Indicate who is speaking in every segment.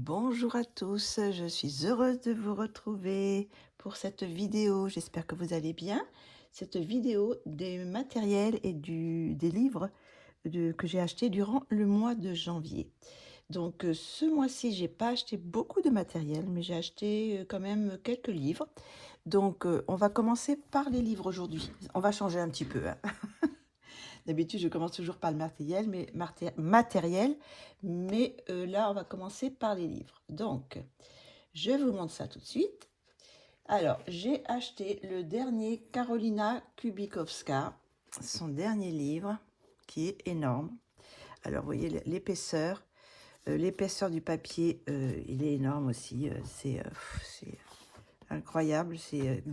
Speaker 1: Bonjour à tous, je suis heureuse de vous retrouver pour cette vidéo. J'espère que vous allez bien. Cette vidéo des matériels et des livres que j'ai achetés durant le mois de janvier. Donc ce mois-ci, j'ai pas acheté beaucoup de matériel, mais j'ai acheté quand même quelques livres. Donc on va commencer par les livres aujourd'hui. On va changer un petit peu, hein. D'habitude, je commence toujours par le matériel, mais là, on va commencer par les livres. Donc, je vous montre ça tout de suite. Alors, j'ai acheté le dernier Karolina Kubikowska, son dernier livre, qui est énorme. Alors, vous voyez l'épaisseur du papier, il est énorme aussi. C'est incroyable, c'est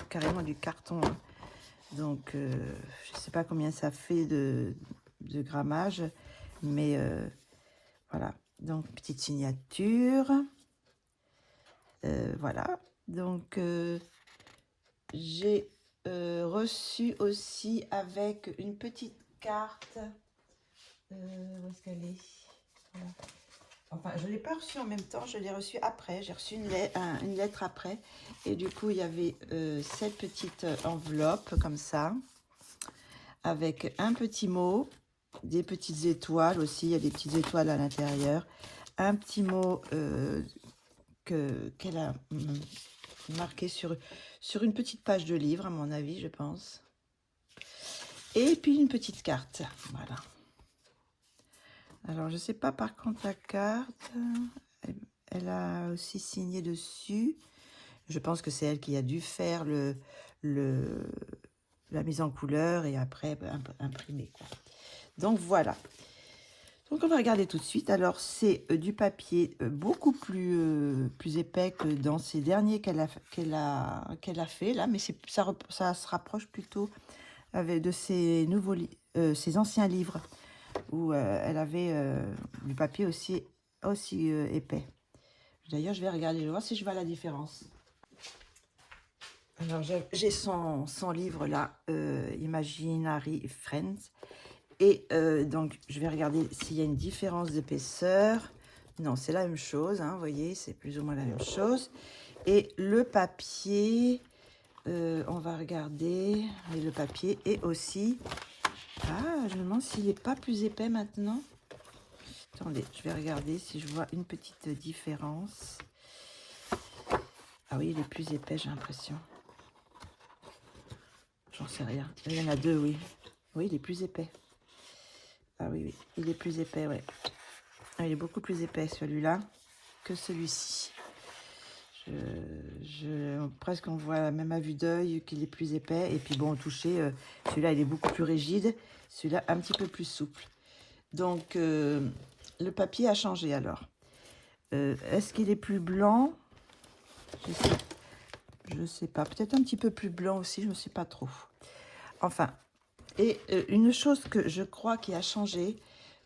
Speaker 1: carrément du carton, hein. Donc, je ne sais pas combien ça fait de grammage, mais voilà. Donc, petite signature. Voilà. Donc, j'ai reçu aussi avec une petite carte. Où est-ce qu'elle est? Voilà. Enfin, je ne l'ai pas reçue en même temps, je l'ai reçue après. J'ai reçu une lettre après. Et du coup, il y avait cette petite enveloppe comme ça, avec un petit mot, des petites étoiles aussi, il y a des petites étoiles à l'intérieur, un petit mot qu'elle a marqué sur une petite page de livre, à mon avis, je pense. Et puis une petite carte, voilà. Alors, je ne sais pas par contre la carte, elle a aussi signé dessus. Je pense que c'est elle qui a dû faire la mise en couleur et après imprimer, quoi. Donc voilà. Donc on va regarder tout de suite. Alors c'est du papier beaucoup plus épais que dans ces derniers qu'elle a fait là, mais ça se rapproche plutôt de ses anciens livres où elle avait du papier aussi épais. D'ailleurs je vais regarder, je vais voir si je vois la différence. Alors j'ai son livre là, Imaginary Friends. Et donc, je vais regarder s'il y a une différence d'épaisseur. Non, c'est la même chose, hein, vous voyez, c'est plus ou moins la même chose. Et le papier, on va regarder. Et le papier est aussi... Ah, je me demande s'il n'est pas plus épais maintenant. Attendez, je vais regarder si je vois une petite différence. Ah oui, il est plus épais, j'ai l'impression. J'en sais rien. Il y en a deux, oui. Oui, il est plus épais. Ah oui, oui, il est plus épais, ouais. Ah, il est beaucoup plus épais celui-là que celui-ci. Presque on voit même à vue d'œil qu'il est plus épais. Et puis bon, au toucher, celui-là il est beaucoup plus rigide. Celui-là un petit peu plus souple. Donc le papier a changé alors. Est-ce qu'il est plus blanc? Je sais pas. Peut-être un petit peu plus blanc aussi, je ne sais pas trop. Enfin, et une chose que je crois qui a changé,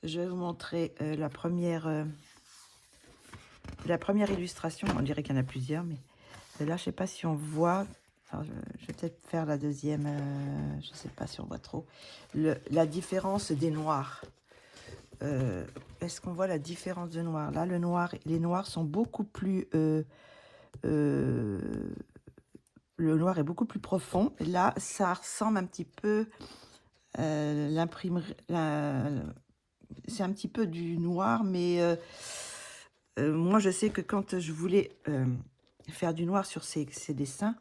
Speaker 1: je vais vous montrer la première illustration. On dirait qu'il y en a plusieurs, mais là, je ne sais pas si on voit. Alors, je vais peut-être faire la deuxième. Je ne sais pas si on voit trop. La différence des noirs. Est-ce qu'on voit la différence de noir? Là, les noirs sont beaucoup plus... le noir est beaucoup plus profond. Là, ça ressemble un petit peu... l'imprimerie... C'est un petit peu du noir, mais moi, je sais que quand je voulais faire du noir sur ces dessins,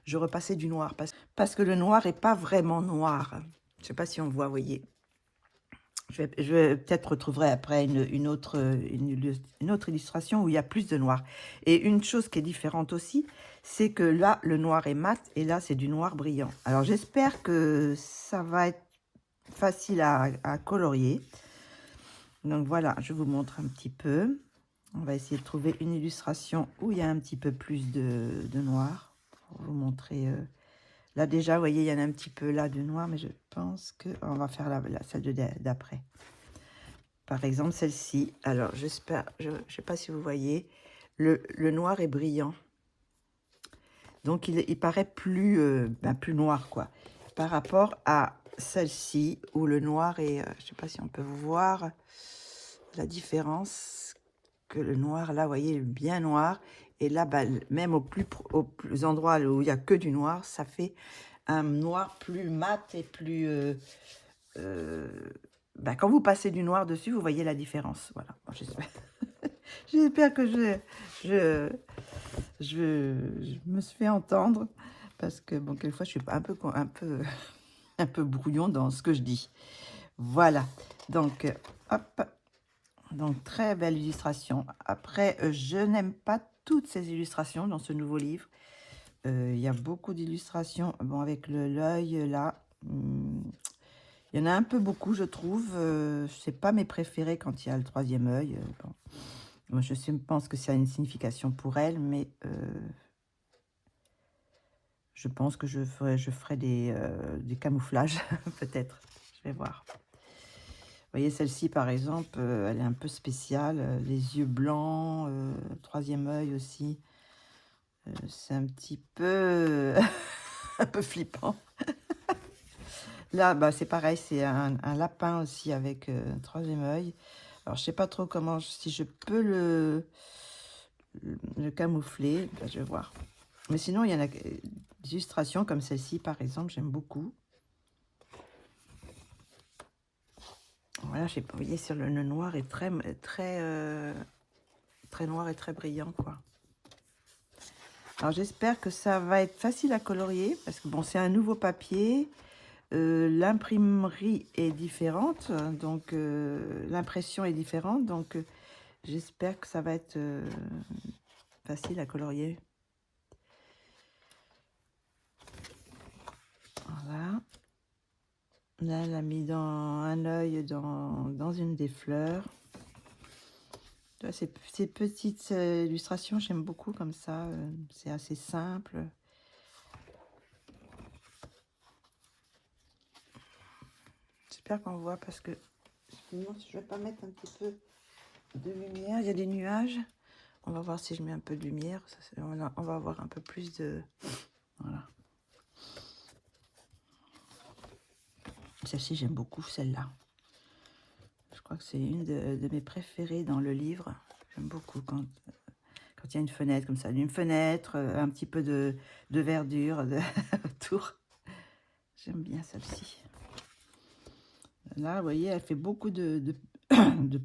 Speaker 1: je repassais du noir parce que le noir n'est pas vraiment noir. Je ne sais pas si on voit, vous voyez. Je vais peut-être retrouverai après une autre illustration où il y a plus de noir. Et une chose qui est différente aussi, c'est que là, le noir est mat et là, c'est du noir brillant. Alors, j'espère que ça va être facile à colorier. Donc, voilà, je vous montre un petit peu. On va essayer de trouver une illustration où il y a un petit peu plus de noir. Pour vous montrer... Là, déjà, vous voyez, il y en a un petit peu là de noir, mais je pense qu'on va faire celle d'après. Par exemple, celle-ci. Alors, j'espère, je ne sais pas si vous voyez, le noir est brillant. Donc, il paraît plus noir, quoi. Par rapport à celle-ci, où le noir est... je ne sais pas si on peut vous voir la différence. que le noir, là, vous voyez, bien noir. Et là, bah, même aux plus endroits où il n'y a que du noir, ça fait un noir plus mat et plus... euh, bah, quand vous passez du noir dessus, vous voyez la différence. Voilà, bon, j'espère. J'espère que je, je me suis fait entendre. Parce que, bon, quelquefois, je suis un peu brouillon dans ce que je dis. Voilà. Donc, hop. Donc, très belle illustration. Après, je n'aime pas toutes ces illustrations dans ce nouveau livre. Il y a beaucoup d'illustrations. Bon, avec l'œil, là, il y en a un peu beaucoup, je trouve. C'est pas mes préférés quand il y a le troisième œil. Bon. Moi, pense que ça a une signification pour elle, mais je pense que je ferai des camouflages, peut-être. Je vais voir. Vous voyez, celle-ci, par exemple, elle est un peu spéciale. Les yeux blancs, troisième œil aussi. C'est un petit peu, un peu flippant. Là, bah, c'est pareil, c'est un lapin aussi avec un troisième œil. Alors, je sais pas trop comment, si je peux le camoufler. Bah, je vais voir. Mais sinon, il y en a des illustrations comme celle-ci, par exemple, j'aime beaucoup. Voilà, je sais pas, vous voyez, sur le noir est très noir et très brillant, quoi. Alors, j'espère que ça va être facile à colorier, parce que, bon, c'est un nouveau papier. L'imprimerie est différente, donc l'impression est différente, donc j'espère que ça va être facile à colorier. Voilà. Là, elle a mis dans un œil dans une des fleurs. Ces petites illustrations, j'aime beaucoup comme ça. C'est assez simple. J'espère qu'on voit parce que sinon, je vais pas mettre un petit peu de lumière. Il y a des nuages. On va voir si je mets un peu de lumière. On va avoir un peu plus de... Voilà. Celle-ci, j'aime beaucoup celle-là. Je crois que c'est une de mes préférées dans le livre. J'aime beaucoup quand il y a une fenêtre comme ça. Une fenêtre, un petit peu de verdure autour. J'aime bien celle-ci. Là, vous voyez, elle fait beaucoup de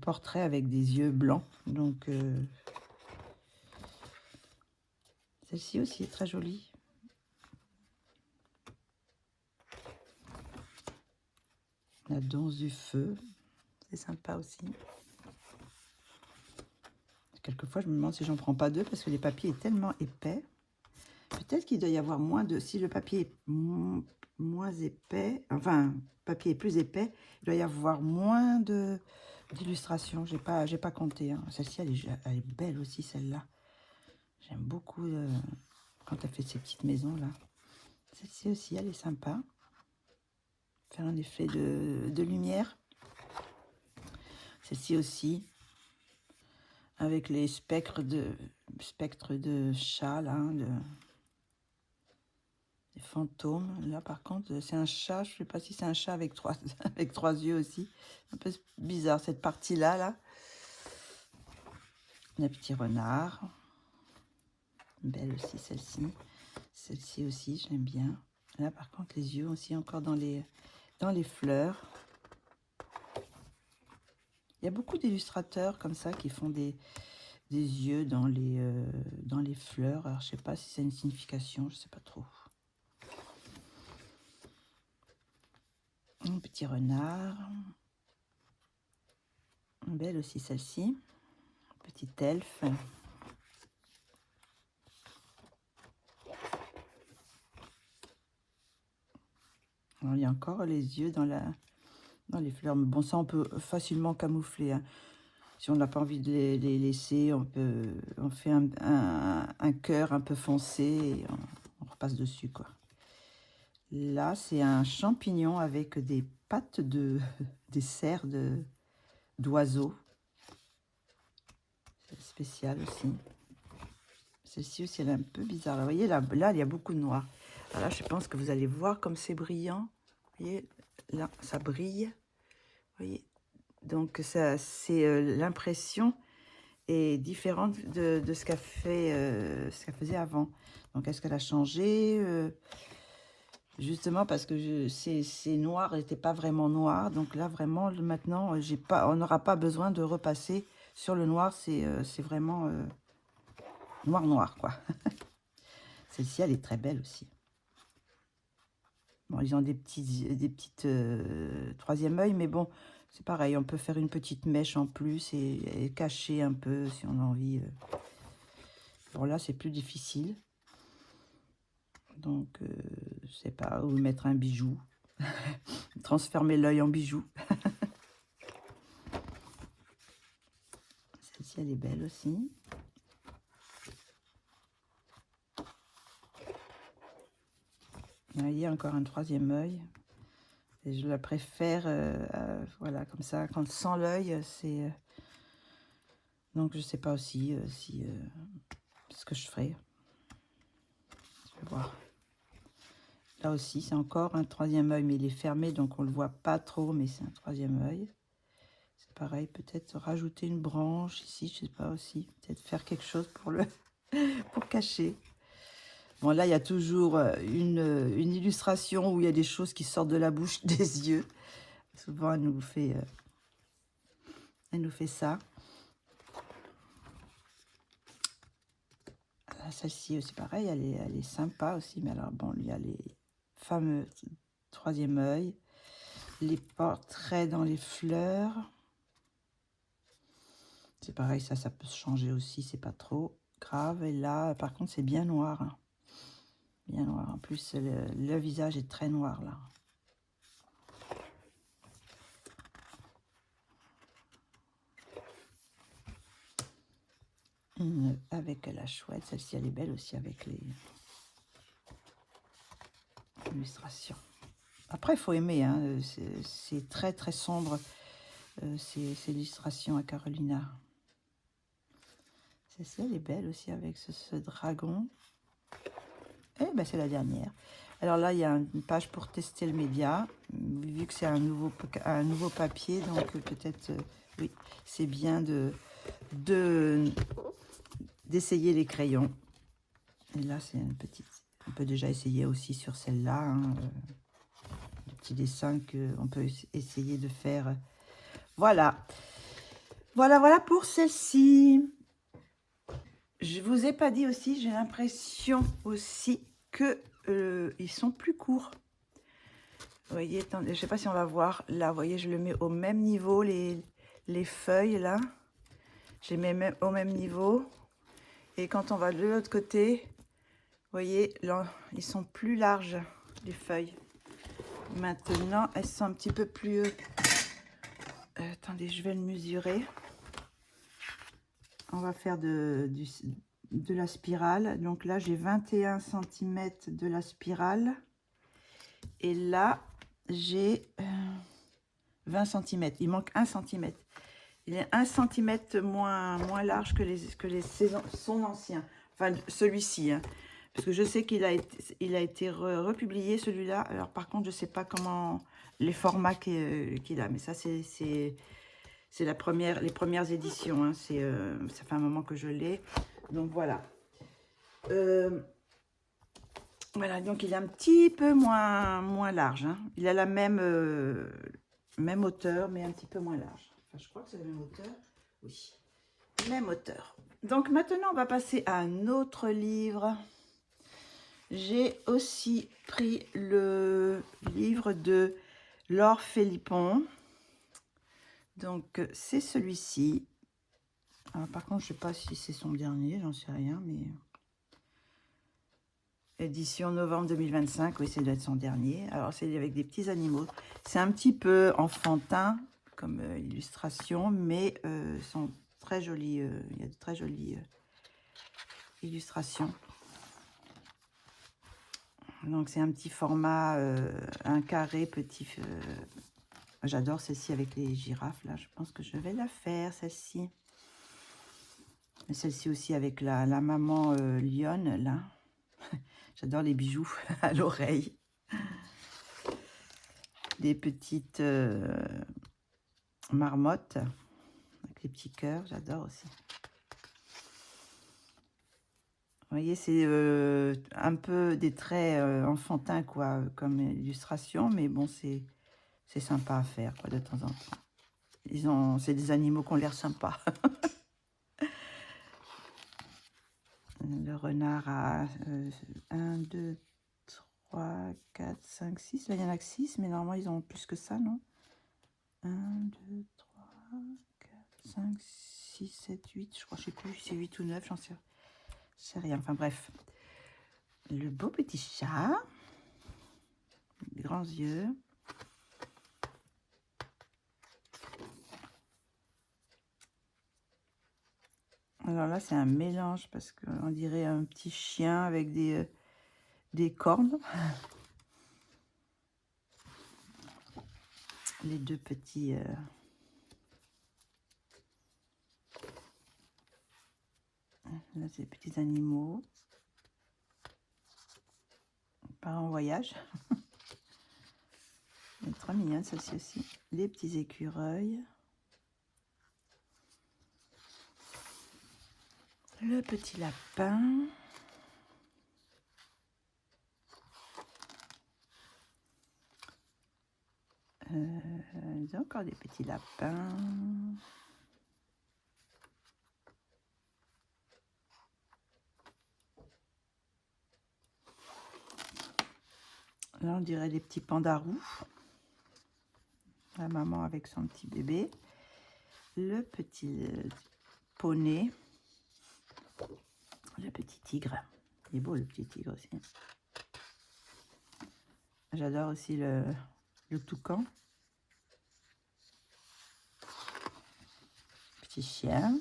Speaker 1: portraits avec des yeux blancs. Donc, celle-ci aussi est très jolie. La danse du feu, c'est sympa aussi. Quelquefois, je me demande si j'en prends pas deux parce que les papiers est tellement épais. Peut-être qu'il doit y avoir moins de... Si le papier est moins épais, enfin, le papier est plus épais, il doit y avoir moins d'illustrations. J'ai pas compté. Hein. Celle-ci, elle est belle aussi, celle-là. J'aime beaucoup quand elle fait ces petites maisons-là. Celle-ci aussi, elle est sympa. Faire un effet de lumière. Celle-ci aussi. Avec les spectres de chat, là, des fantômes. Là, par contre, c'est un chat. Je ne sais pas si c'est un chat avec avec trois yeux aussi. Un peu bizarre, cette partie-là, là. Un petit renard. Belle aussi, celle-ci. Celle-ci aussi, j'aime bien. Là, par contre, les yeux aussi encore dans les fleurs. Il y a beaucoup d'illustrateurs comme ça qui font des yeux dans les fleurs. Alors, je sais pas si c'est une signification, je sais pas trop. Un petit renard. Belle aussi celle-ci. Petit elfe. Alors, il y a encore les yeux dans les fleurs. Mais bon, ça, on peut facilement camoufler. Hein. Si on n'a pas envie de les laisser, on fait un cœur un peu foncé et on repasse dessus, quoi. Là, c'est un champignon avec des pattes des serres d'oiseaux. C'est spécial aussi. Celle-ci aussi, elle est un peu bizarre. Là, vous voyez, là, il y a beaucoup de noir. Alors là, je pense que vous allez voir comme c'est brillant. Vous voyez, là, ça brille. Vous voyez, donc ça, c'est l'impression est différente de ce qu'elle ce qu'elle faisait avant. Donc, est-ce qu'elle a changé justement parce que ces noirs n'étaient pas vraiment noirs. Donc là, vraiment, maintenant, on n'aura pas besoin de repasser sur le noir. C'est vraiment noir, noir, quoi. Celle-ci, elle est très belle aussi. Bon, ils ont des petites troisième œil, mais bon, c'est pareil. On peut faire une petite mèche en plus et cacher un peu si on a envie. Bon, là, c'est plus difficile. Donc, je sais pas, ou mettre un bijou. Transformer l'œil en bijou. Celle-ci, elle est belle aussi. Vous voyez, encore un troisième œil. Et je la préfère, voilà, comme ça, quand sans l'œil, c'est... donc, je sais pas aussi si ce que je ferai. Je vais voir. Là aussi, c'est encore un troisième œil, mais il est fermé, donc on le voit pas trop, mais c'est un troisième œil. C'est pareil, peut-être rajouter une branche ici, je sais pas aussi. Peut-être faire quelque chose pour le pour cacher. Bon, là, il y a toujours une illustration où il y a des choses qui sortent de la bouche, des yeux. Souvent, elle nous fait ça. Celle-ci aussi, pareil, elle est sympa aussi. Mais alors, bon, il y a les fameux troisième œil. Les portraits dans les fleurs. C'est pareil, ça peut se changer aussi, c'est pas trop grave. Et là, par contre, c'est bien noir. Hein. Bien noir. En plus, le visage est très noir, là. Avec la chouette, celle-ci, elle est belle aussi avec les illustrations. Après, il faut aimer, hein. C'est très, très sombre, ces illustrations à Carolina. Celle-ci, elle est belle aussi avec ce dragon. Eh ben, c'est la dernière. Alors là, il y a une page pour tester le média, vu que c'est un nouveau papier, donc peut-être, oui, c'est bien d'essayer les crayons. Et là, c'est une petite... On peut déjà essayer aussi sur celle-là, hein, le petit dessin qu'on peut essayer de faire. Voilà. Voilà pour celle-ci. Je vous ai pas dit aussi, j'ai l'impression aussi que ils sont plus courts. Vous voyez, attendez, je ne sais pas si on va voir. Là, vous voyez, je le mets au même niveau, les feuilles, là. Je les mets au même niveau. Et quand on va de l'autre côté, vous voyez, là, ils sont plus larges, les feuilles. Maintenant, elles sont un petit peu plus... attendez, je vais le mesurer. On va faire de la spirale. Donc là, j'ai 21 cm de la spirale. Et là, j'ai 20 cm. Il manque 1 cm. Il est 1 cm moins large que son ancien. Enfin, celui-ci. Hein. Parce que je sais qu'il a été republié, celui-là. Alors, par contre, je ne sais pas comment... les formats qu'il a. Mais ça, c'est les premières éditions. Hein. Ça fait un moment que je l'ai. Donc, voilà. Voilà, donc il est un petit peu moins large. Hein. Il a la même hauteur, mais un petit peu moins large. Enfin, je crois que c'est la même hauteur. Oui, même hauteur. Donc maintenant, on va passer à un autre livre. J'ai aussi pris le livre de Laure Philippon. Donc, c'est celui-ci. Par contre, je ne sais pas si c'est son dernier, j'en sais rien, mais... Édition novembre 2025, oui, ça doit être son dernier. Alors, c'est avec des petits animaux. C'est un petit peu enfantin comme illustration, mais sont très jolis. Il y a de très jolies illustrations. Donc, c'est un petit format, un carré petit. J'adore celle-ci avec les girafes. Là, je pense que je vais la faire, celle-ci. Celle-ci aussi avec la maman lionne, là. J'adore les bijoux à l'oreille. Des petites marmottes avec les petits cœurs, j'adore aussi. voyez, c'est un peu des traits enfantins, quoi, comme illustration, mais bon, c'est sympa à faire, quoi, de temps en temps. C'est des animaux qui ont l'air sympas. Le renard a 1, 2, 3, 4, 5, 6. Là, il y en a que 6, mais normalement, ils ont plus que ça, non? 1, 2, 3, 4, 5, 6, 7, 8. Je crois, je sais plus, c'est 8 ou 9, j'en sais rien. Enfin, bref. Le beau petit chat. Les grands yeux. Alors là, c'est un mélange parce qu'on dirait un petit chien avec des cornes. Les deux petits... Là, c'est des petits animaux. Part en voyage. Elle est trop mignonne, celle-ci aussi. Les petits écureuils. Le petit lapin. Il y a encore des petits lapins. Là, on dirait des petits pandas roux. La maman avec son petit bébé. Le petit poney. Le petit tigre. Il est beau, le petit tigre aussi. J'adore aussi le toucan. Petit chien.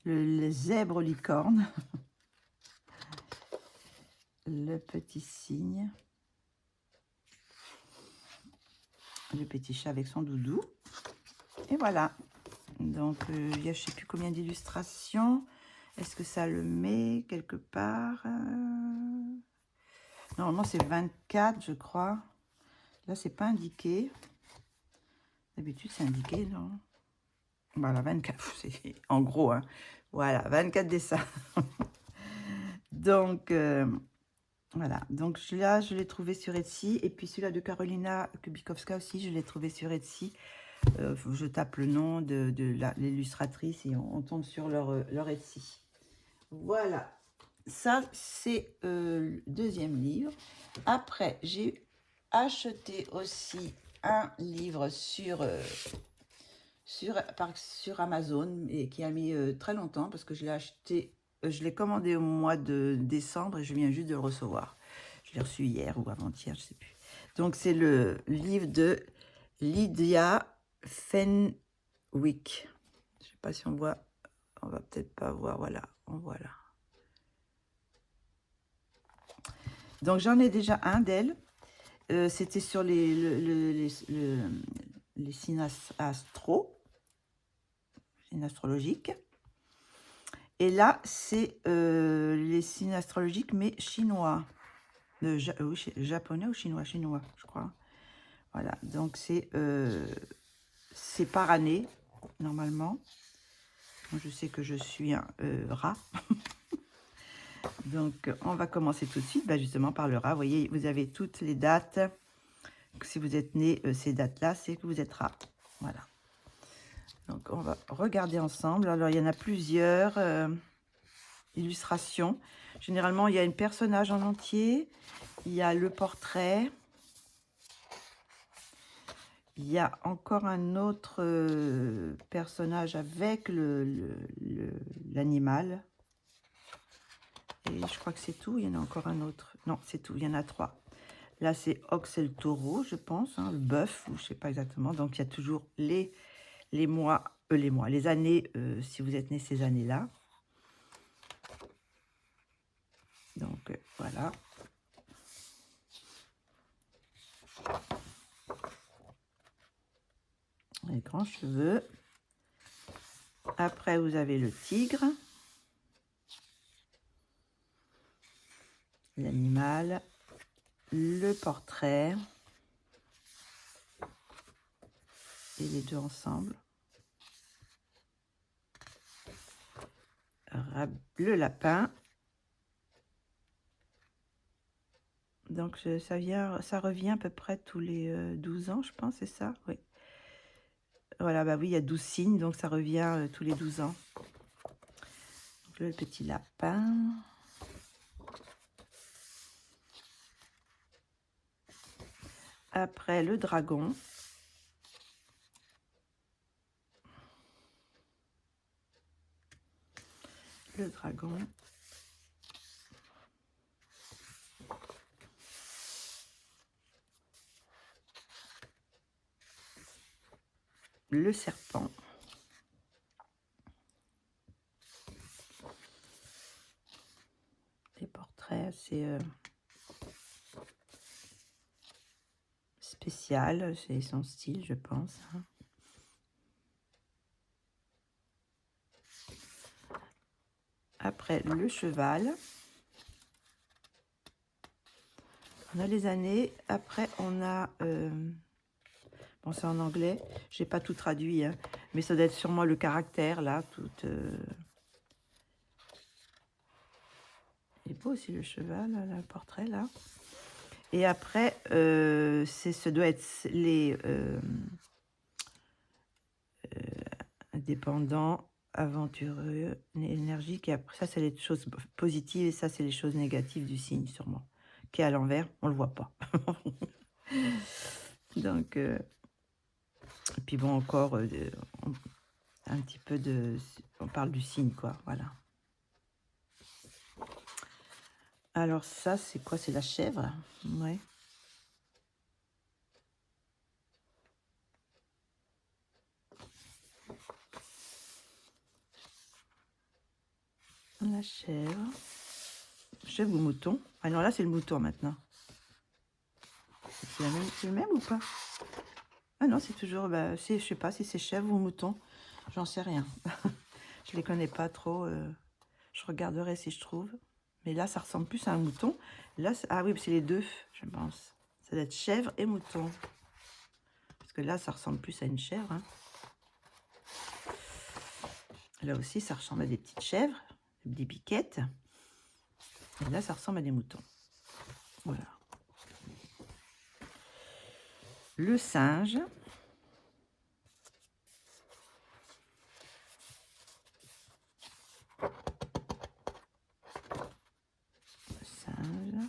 Speaker 1: Le zèbre licorne. Le petit cygne. Le petit chat avec son doudou. Et voilà. Donc, il y a je ne sais plus combien d'illustrations. Est-ce que ça le met quelque part? Normalement, c'est 24, je crois. Là, c'est pas indiqué. D'habitude, c'est indiqué, non? Voilà, 24. C'est en gros, hein. Voilà, 24 dessins. Donc, voilà. Donc, là, je l'ai trouvé sur Etsy. Et puis, celui-là de Karolina Kubikowska aussi, je l'ai trouvé sur Etsy. Je tape le nom de l'illustratrice et on tombe sur leur Etsy. Voilà. Ça, c'est le deuxième livre. Après, j'ai acheté aussi un livre sur Amazon et qui a mis très longtemps parce que je l'ai acheté, je l'ai commandé au mois de décembre et je viens juste de le recevoir. Je l'ai reçu hier ou avant-hier, je ne sais plus. Donc, c'est le livre de Lydia Fenwick. Je ne sais pas si on voit, on va peut-être pas voir, voilà, on voit là. Donc, j'en ai déjà un d'elle. C'était sur les signes astrologiques. Et là, c'est les signes astrologiques, mais chinois. Oui, japonais ou chinois? Chinois, je crois. Voilà, donc c'est par année, normalement. Moi, je sais que je suis un rat. Donc, on va commencer tout de suite, justement, par le rat. Vous voyez, vous avez toutes les dates. Si vous êtes né ces dates-là, c'est que vous êtes rat. Voilà. Donc, on va regarder ensemble. Alors, il y en a plusieurs illustrations. Généralement, il y a un personnage en entier. Il y a le portrait. Il y a encore un autre personnage avec l'animal. Et je crois que c'est tout. Il y en a encore un autre. Non, c'est tout. Il y en a 3. Là, c'est Ox et le taureau, je pense. Hein, le bœuf, ou je ne sais pas exactement. Donc, il y a toujours les années, si vous êtes né ces années-là. Donc, voilà. Les grands cheveux. Après, vous avez le tigre. L'animal. Le portrait. Et les deux ensemble. le lapin. Donc ça revient à peu près tous les 12 ans, je pense, c'est ça? Oui. Voilà, bah oui, il y a 12 signes, donc ça revient tous les 12 ans. Donc le petit lapin. Après le dragon. Le dragon. Le serpent. Des portraits assez spécial, c'est son style, je pense. Hein. Après le cheval. On a les années. Après on a... bon, c'est en anglais. J'ai pas tout traduit, hein, mais ça doit être sûrement le caractère, là. Il est beau aussi le cheval, là, le portrait, là. Et après, ce doit être les indépendants, aventureux, énergiques. Et après, ça, c'est les choses positives. Et ça, c'est les choses négatives du signe, sûrement. Qui est à l'envers, on le voit pas. Donc, et puis bon, encore, un petit peu de... On parle du signe, quoi, voilà. Alors ça, c'est quoi? C'est la chèvre? Ouais. La chèvre. Chèvre ou mouton? Ah non, là, c'est le mouton, maintenant. C'est le même ou pas? Ah non, c'est toujours... Bah, je sais pas si c'est chèvre ou mouton. J'en sais rien. Je les connais pas trop. Je regarderai si je trouve. Mais là, ça ressemble plus à un mouton. Là, ah oui, c'est les deux, je pense. Ça doit être chèvre et mouton. Parce que là, ça ressemble plus à une chèvre. Hein. Là aussi, ça ressemble à des petites chèvres, des biquettes. Et là, ça ressemble à des moutons. Voilà. Le singe. Le singe.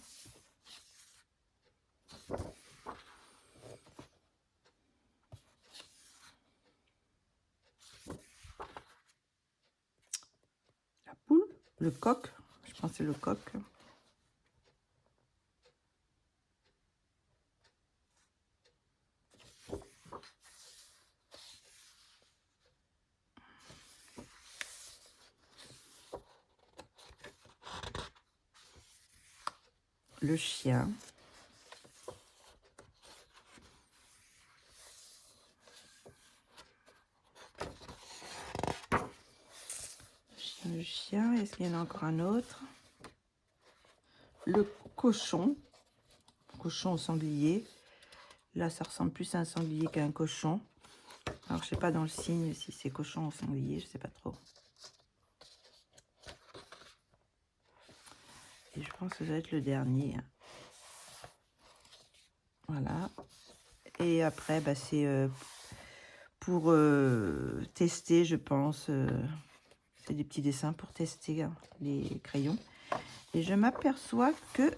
Speaker 1: La poule. Le coq. Je pense que c'est le coq. Le chien. Le chien. Est-ce qu'il y en a encore un autre? Le cochon. Cochon au sanglier. Là, ça ressemble plus à un sanglier qu'à un cochon. Alors, je sais pas dans le signe si c'est cochon ou sanglier, je sais pas trop. Et je pense que ça va être le dernier. Voilà. Et après, bah, c'est pour tester, je pense. C'est des petits dessins pour tester hein, les crayons. Et je m'aperçois que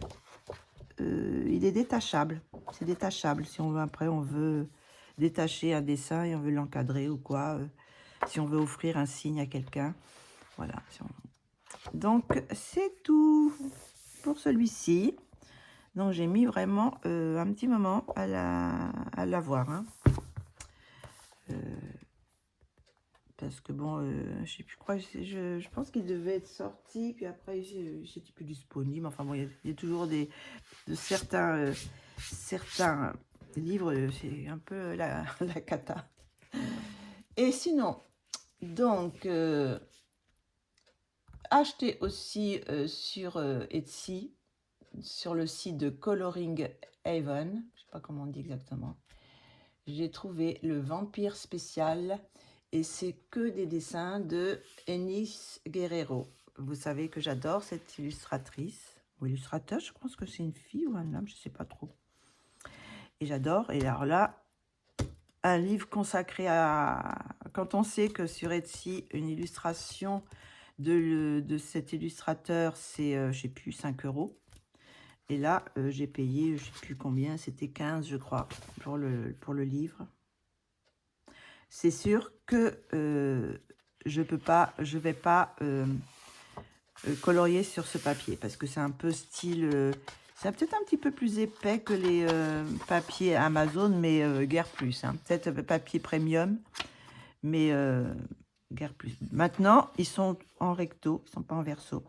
Speaker 1: il est détachable. C'est détachable. Si on veut, après, on veut détacher un dessin et on veut l'encadrer ou quoi. Si on veut offrir un signe à quelqu'un. Voilà. Donc, c'est tout pour celui-ci. Donc, j'ai mis vraiment un petit moment à l'avoir. Hein. Parce que bon, je sais plus quoi, je pense qu'il devait être sorti, puis après, j'étais plus disponible. Enfin bon, il y a toujours certains livres, c'est un peu la cata. Et sinon, donc, acheter aussi sur Etsy, sur le site de Coloring Haven, je sais pas comment on dit exactement, j'ai trouvé le vampire spécial et c'est que des dessins de Enis Guerrero. vous savez que j'adore cette illustratrice, ou illustrateur, je pense que c'est une fille ou un homme, je ne sais pas trop. Et j'adore. Et alors là, un livre consacré à... Quand on sait que sur Etsy, une illustration de cet illustrateur, c'est, je ne sais plus, 5 €. Et là, j'ai payé, je ne sais plus combien, c'était 15, je crois, pour le livre. C'est sûr que je vais pas colorier sur ce papier parce que c'est un peu style... c'est peut-être un petit peu plus épais que les papiers Amazon, mais guère plus. Hein. Peut-être papier premium, mais guère plus. Maintenant, ils sont en recto, ils ne sont pas en verso.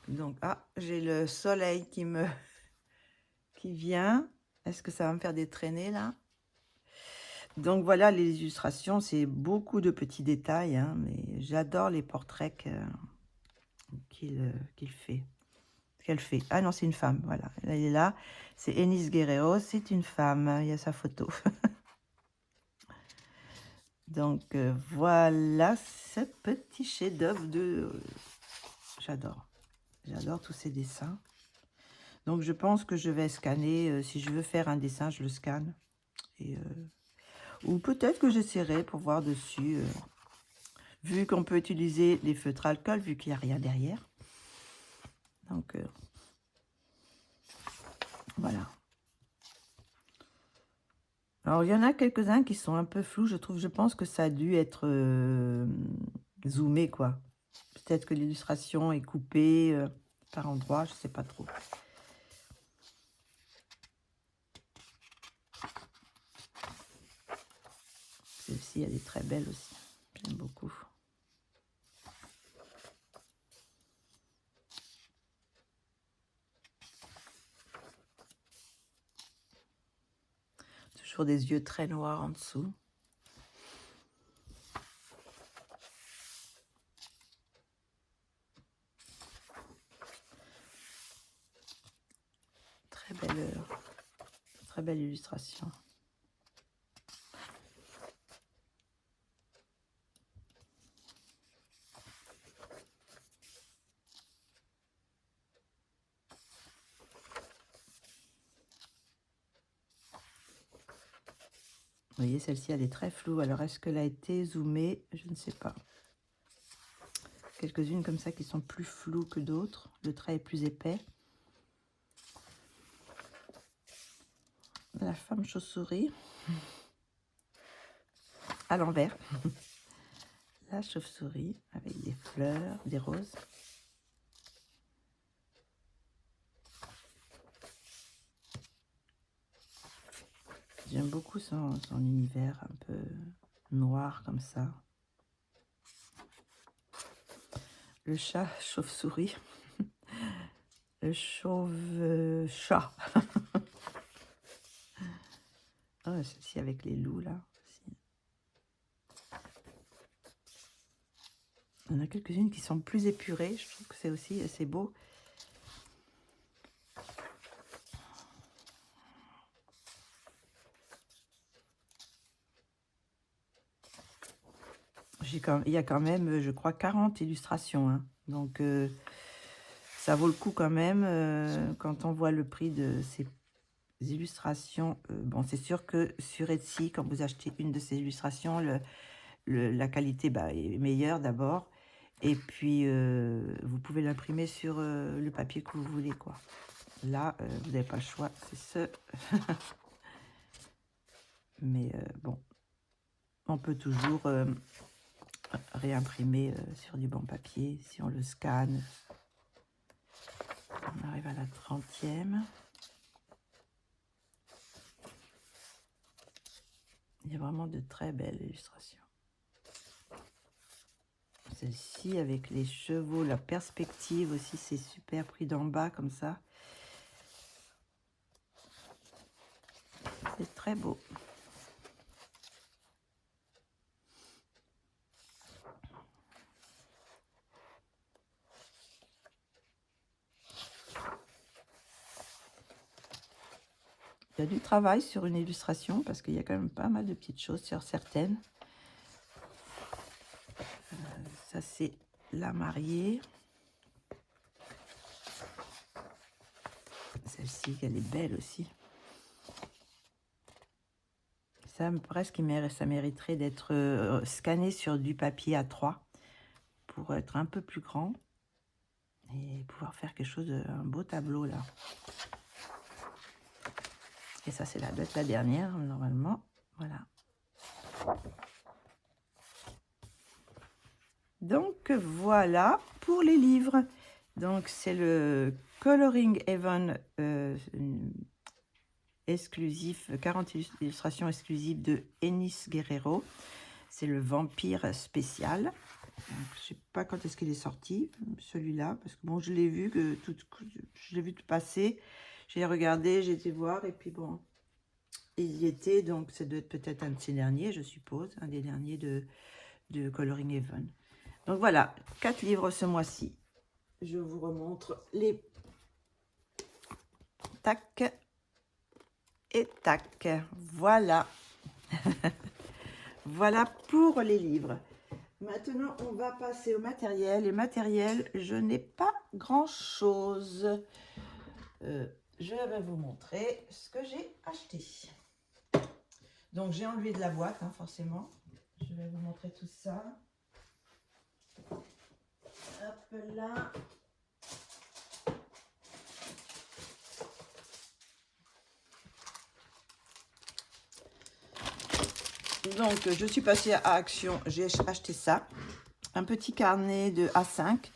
Speaker 1: Donc, j'ai le soleil qui vient. Est-ce que ça va me faire des traînées là? Donc voilà, les illustrations, c'est beaucoup de petits détails, hein, mais j'adore les portraits qu'il fait. Qu'elle fait. Ah non, c'est une femme, voilà. Elle est là. C'est Enis Guerrero, c'est une femme. Il y a sa photo. Donc voilà ce petit chef-d'œuvre de... j'adore. J'adore tous ces dessins. Donc je pense que je vais scanner. Si je veux faire un dessin, je le scanne. Et, ou peut-être que j'essaierai pour voir dessus. Vu qu'on peut utiliser les feutres alcool, vu qu'il n'y a rien derrière. Donc voilà. Alors, il y en a quelques-uns qui sont un peu flous, je trouve. Je pense que ça a dû être zoomé, quoi. Peut-être que l'illustration est coupée par endroits, je sais pas trop. Celle-ci, elle est très belle aussi. J'aime beaucoup. Toujours des yeux très noirs en dessous. Très belle illustration. Vous voyez, celle-ci, elle est très floue. Alors, est-ce qu'elle a été zoomée? Je ne sais pas. Quelques-unes comme ça qui sont plus floues que d'autres. Le trait est plus épais. La femme chauve-souris. À l'envers. La chauve-souris avec des fleurs, des roses. J'aime beaucoup son univers un peu noir comme ça. Le chat chauve-souris. Le chauve-chat. Oh, celle-ci avec les loups là. Il y en a quelques-unes qui sont plus épurées. Je trouve que c'est aussi assez beau. Il y a quand même, je crois, 40 illustrations. Hein. Donc, ça vaut le coup quand même quand on voit le prix de ces illustrations. Bon, c'est sûr que sur Etsy, quand vous achetez une de ces illustrations, la qualité est meilleure d'abord. Et puis, vous pouvez l'imprimer sur le papier que vous voulez, quoi. Là, vous n'avez pas le choix, c'est ce. Mais bon, on peut toujours réimprimer sur du bon papier si on le scanne. On arrive à la 30e. Il y a vraiment de très belles illustrations. Celle-ci avec les chevaux, la perspective aussi, c'est super pris d'en bas comme ça. C'est très beau. Il y a du travail sur une illustration parce qu'il y a quand même pas mal de petites choses sur certaines. Ça, c'est la mariée. Celle-ci, elle est belle aussi. Ça, presque, ça mériterait d'être scanné sur du papier A3 pour être un peu plus grand et pouvoir faire quelque chose, un beau tableau là. Et ça, c'est doit être la dernière, normalement. Voilà. Donc, voilà pour les livres. Donc, c'est le Coloring Heaven exclusif, 40 illustrations exclusives de Enis Guerrero. C'est le vampire spécial. Donc, je ne sais pas quand est-ce qu'il est sorti, celui-là, parce que bon, je l'ai vu tout passer. J'ai regardé, j'ai été voir, et puis bon, il y était, donc ça doit être peut-être un de ces derniers, je suppose, un des derniers de Coloring Heaven. Donc voilà, 4 livres ce mois-ci. Je vous remontre les tac et tac. Voilà. Voilà pour les livres. Maintenant, on va passer au matériel. Et matériel, je n'ai pas grand-chose. Je vais vous montrer ce que j'ai acheté. Donc, j'ai enlevé de la boîte, hein, forcément. Je vais vous montrer tout ça. Hop là. Donc, je suis passée à Action. J'ai acheté ça. Un petit carnet de A5.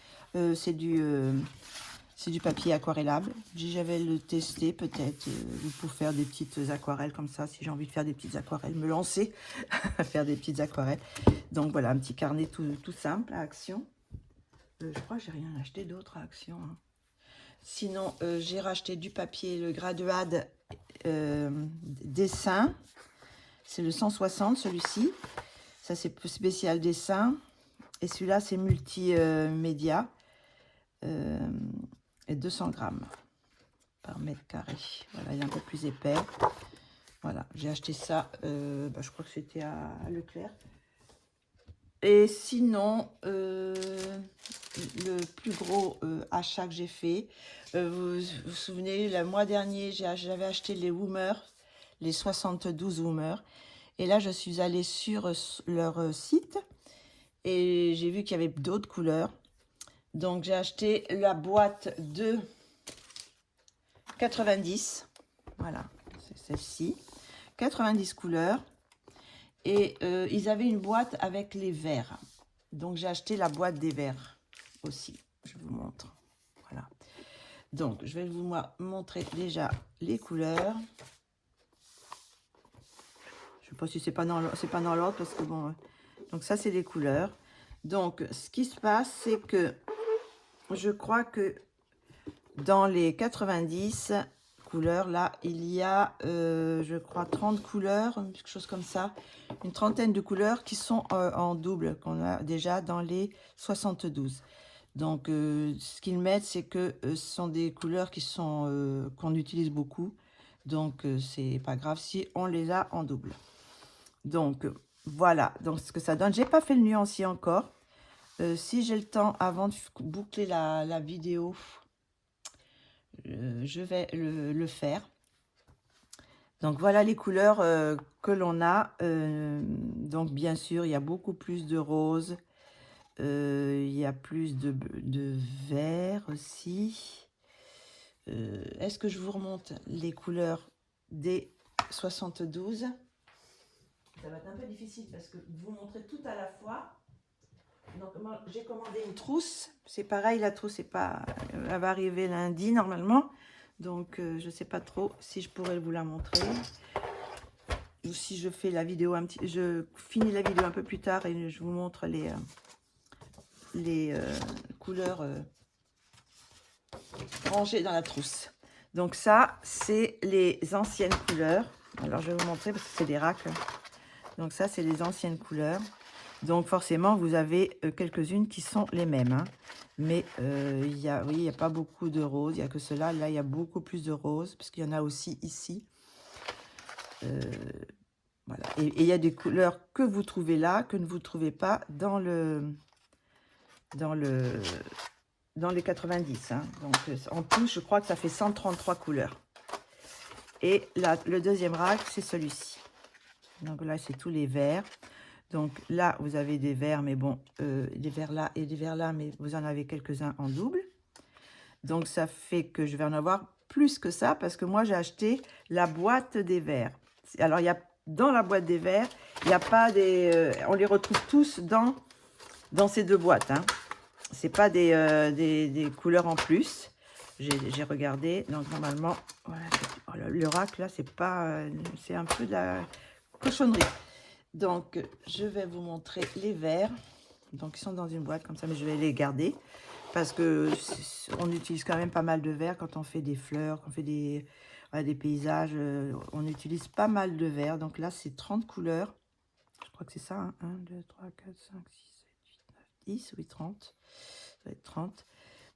Speaker 1: C'est du papier aquarellable. J'avais le testé peut-être pour faire des petites aquarelles comme ça. Si j'ai envie de faire des petites aquarelles, me lancer à faire des petites aquarelles. Donc, voilà, un petit carnet tout simple à Action. Je crois que j'ai rien acheté d'autre à Action. Hein. Sinon, j'ai racheté du papier, le Graduade dessin. C'est le 160, celui-ci. Ça, c'est spécial dessin. Et celui-là, c'est multimédia. Et 200 grammes par mètre carré. Voilà, il est un peu plus épais. Voilà, j'ai acheté ça, je crois que c'était à Leclerc. Et sinon, le plus gros achat que j'ai fait, vous vous souvenez, le mois dernier, j'avais acheté les Woomer, les 72 Woomer. Et là, je suis allée sur leur site et j'ai vu qu'il y avait d'autres couleurs. Donc, j'ai acheté la boîte de 90. Voilà, c'est celle-ci. 90 couleurs. Et ils avaient une boîte avec les verts. Donc, j'ai acheté la boîte des verts aussi. Je vous montre. Voilà. Donc, je vais vous montrer déjà les couleurs. Je ne sais pas si c'est pas dans l'ordre parce que bon... donc, ça, c'est les couleurs. Donc, ce qui se passe, c'est que je crois que dans les 90 couleurs, là, il y a, je crois, 30 couleurs, quelque chose comme ça. Une trentaine de couleurs qui sont en double, qu'on a déjà dans les 72. Donc, ce qu'ils mettent, c'est que ce sont des couleurs qui sont qu'on utilise beaucoup. Donc, c'est pas grave si on les a en double. Donc, voilà. Donc, ce que ça donne. J'ai pas fait le nuancier encore. Si j'ai le temps, avant de boucler la vidéo, je vais le faire. Donc, voilà les couleurs que l'on a. Donc, bien sûr, il y a beaucoup plus de rose. Il y a plus de vert aussi. Est-ce que je vous remonte les couleurs des 72? Ça va être un peu difficile parce que vous montrer tout à la fois. Donc, j'ai commandé une trousse. C'est pareil, la trousse, elle va arriver lundi normalement. Donc, je ne sais pas trop si je pourrais vous la montrer. Ou si je fais la vidéo je finis la vidéo un peu plus tard et je vous montre les couleurs rangées dans la trousse. Donc ça, c'est les anciennes couleurs. Alors, je vais vous montrer parce que c'est des racks. Donc ça, c'est les anciennes couleurs. Donc forcément, vous avez quelques-unes qui sont les mêmes. Hein. Mais il n'y a pas beaucoup de roses. Il n'y a que cela. Là, il y a beaucoup plus de roses parce qu'il y en a aussi ici. Voilà. Et il y a des couleurs que vous trouvez là, que ne vous trouvez pas dans dans les 90. Hein. Donc, en tout, je crois que ça fait 133 couleurs. Et là, le deuxième rack, c'est celui-ci. Donc là, c'est tous les verts. Donc là, vous avez des verts, mais bon, des verts là et des verts là, mais vous en avez quelques-uns en double. Donc ça fait que je vais en avoir plus que ça, parce que moi, j'ai acheté la boîte des verts. Alors, dans la boîte des verts, il n'y a pas des... on les retrouve tous dans ces deux boîtes. Hein. Ce n'est pas des couleurs en plus. J'ai regardé, donc normalement, voilà, le rack là, c'est pas, c'est un peu de la cochonnerie. Donc, je vais vous montrer les verres. Donc, ils sont dans une boîte comme ça, mais je vais les garder parce que on utilise quand même pas mal de verres quand on fait des fleurs, quand on fait des paysages. On utilise pas mal de verres. Donc là, c'est 30 couleurs. Je crois que c'est ça. Hein. 1, 2, 3, 4, 5, 6, 7, 8, 9, 10. Oui, 30. Ça va être 30.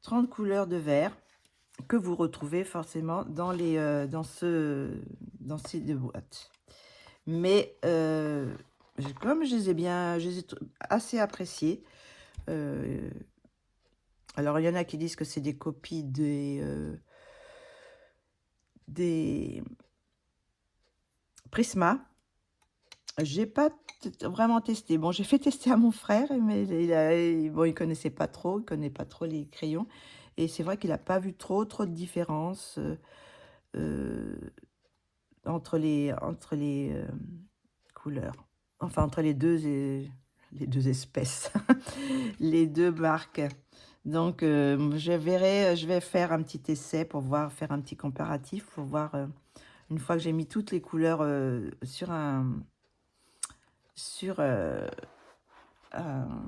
Speaker 1: 30 couleurs de verre que vous retrouvez forcément dans ces deux boîtes. Mais comme je les ai assez appréciés. Alors, il y en a qui disent que c'est des copies des Prisma. J'ai pas vraiment testé. Bon, j'ai fait tester à mon frère, mais il connaissait pas trop, il connaît pas trop les crayons. Et c'est vrai qu'il n'a pas vu trop de différence entre les couleurs. Enfin, entre les deux espèces, les deux marques. Donc, je vais faire un petit essai pour faire un petit comparatif, pour voir, une fois que j'ai mis toutes les couleurs sur un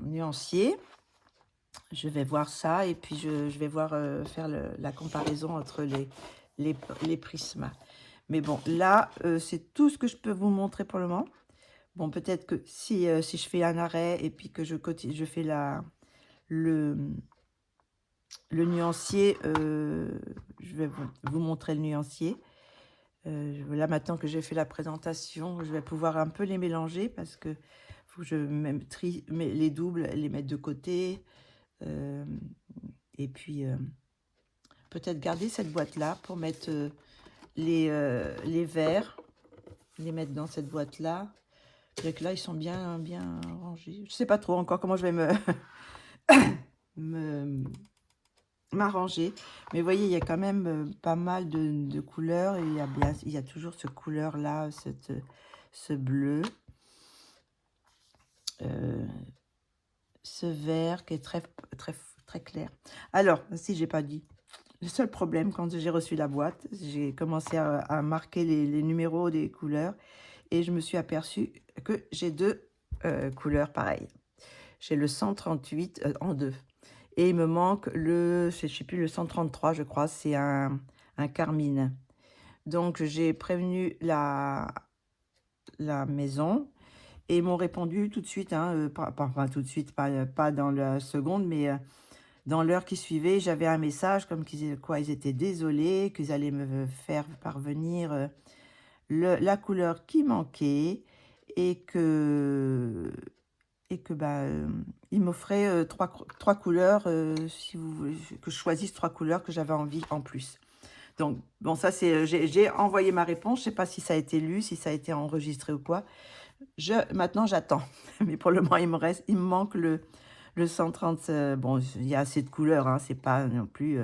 Speaker 1: nuancier, je vais voir ça et puis je vais voir faire la comparaison entre les prismes. Mais bon, là, c'est tout ce que je peux vous montrer pour le moment. Bon, peut-être que si je fais un arrêt et puis que je fais le nuancier, je vais vous montrer le nuancier. Là, maintenant que j'ai fait la présentation, je vais pouvoir un peu les mélanger parce que faut que je trie les doubles, les mettre de côté. Et puis, peut-être garder cette boîte-là pour mettre les verres, les mettre dans cette boîte-là. Donc là, ils sont bien rangés. Je sais pas trop encore comment je vais m'arranger. Mais vous voyez, il y a quand même pas mal de couleurs. Et il y a toujours ce couleur-là, ce bleu. Ce vert qui est très clair. Alors, si j'ai pas dit, le seul problème, quand j'ai reçu la boîte, j'ai commencé à marquer les numéros des couleurs et je me suis aperçue que j'ai deux couleurs pareilles. J'ai le 138 en deux. Et il me manque je sais plus, le 133, je crois, c'est un carmine. Donc, j'ai prévenu la maison et ils m'ont répondu tout de suite, hein, pas tout de suite, pas dans la seconde, mais dans l'heure qui suivait, j'avais un message comme ils étaient désolés, qu'ils allaient me faire parvenir la couleur qui manquait et que bah, ils m'offraient trois couleurs, si vous voulez, que je choisisse 3 couleurs que j'avais envie en plus. Donc, bon, ça, j'ai envoyé ma réponse. Je ne sais pas si ça a été lu, si ça a été enregistré ou quoi. Maintenant, j'attends. Mais pour le moment, il me manque le 130. Bon, il y a assez de couleurs, hein, c'est pas non plus...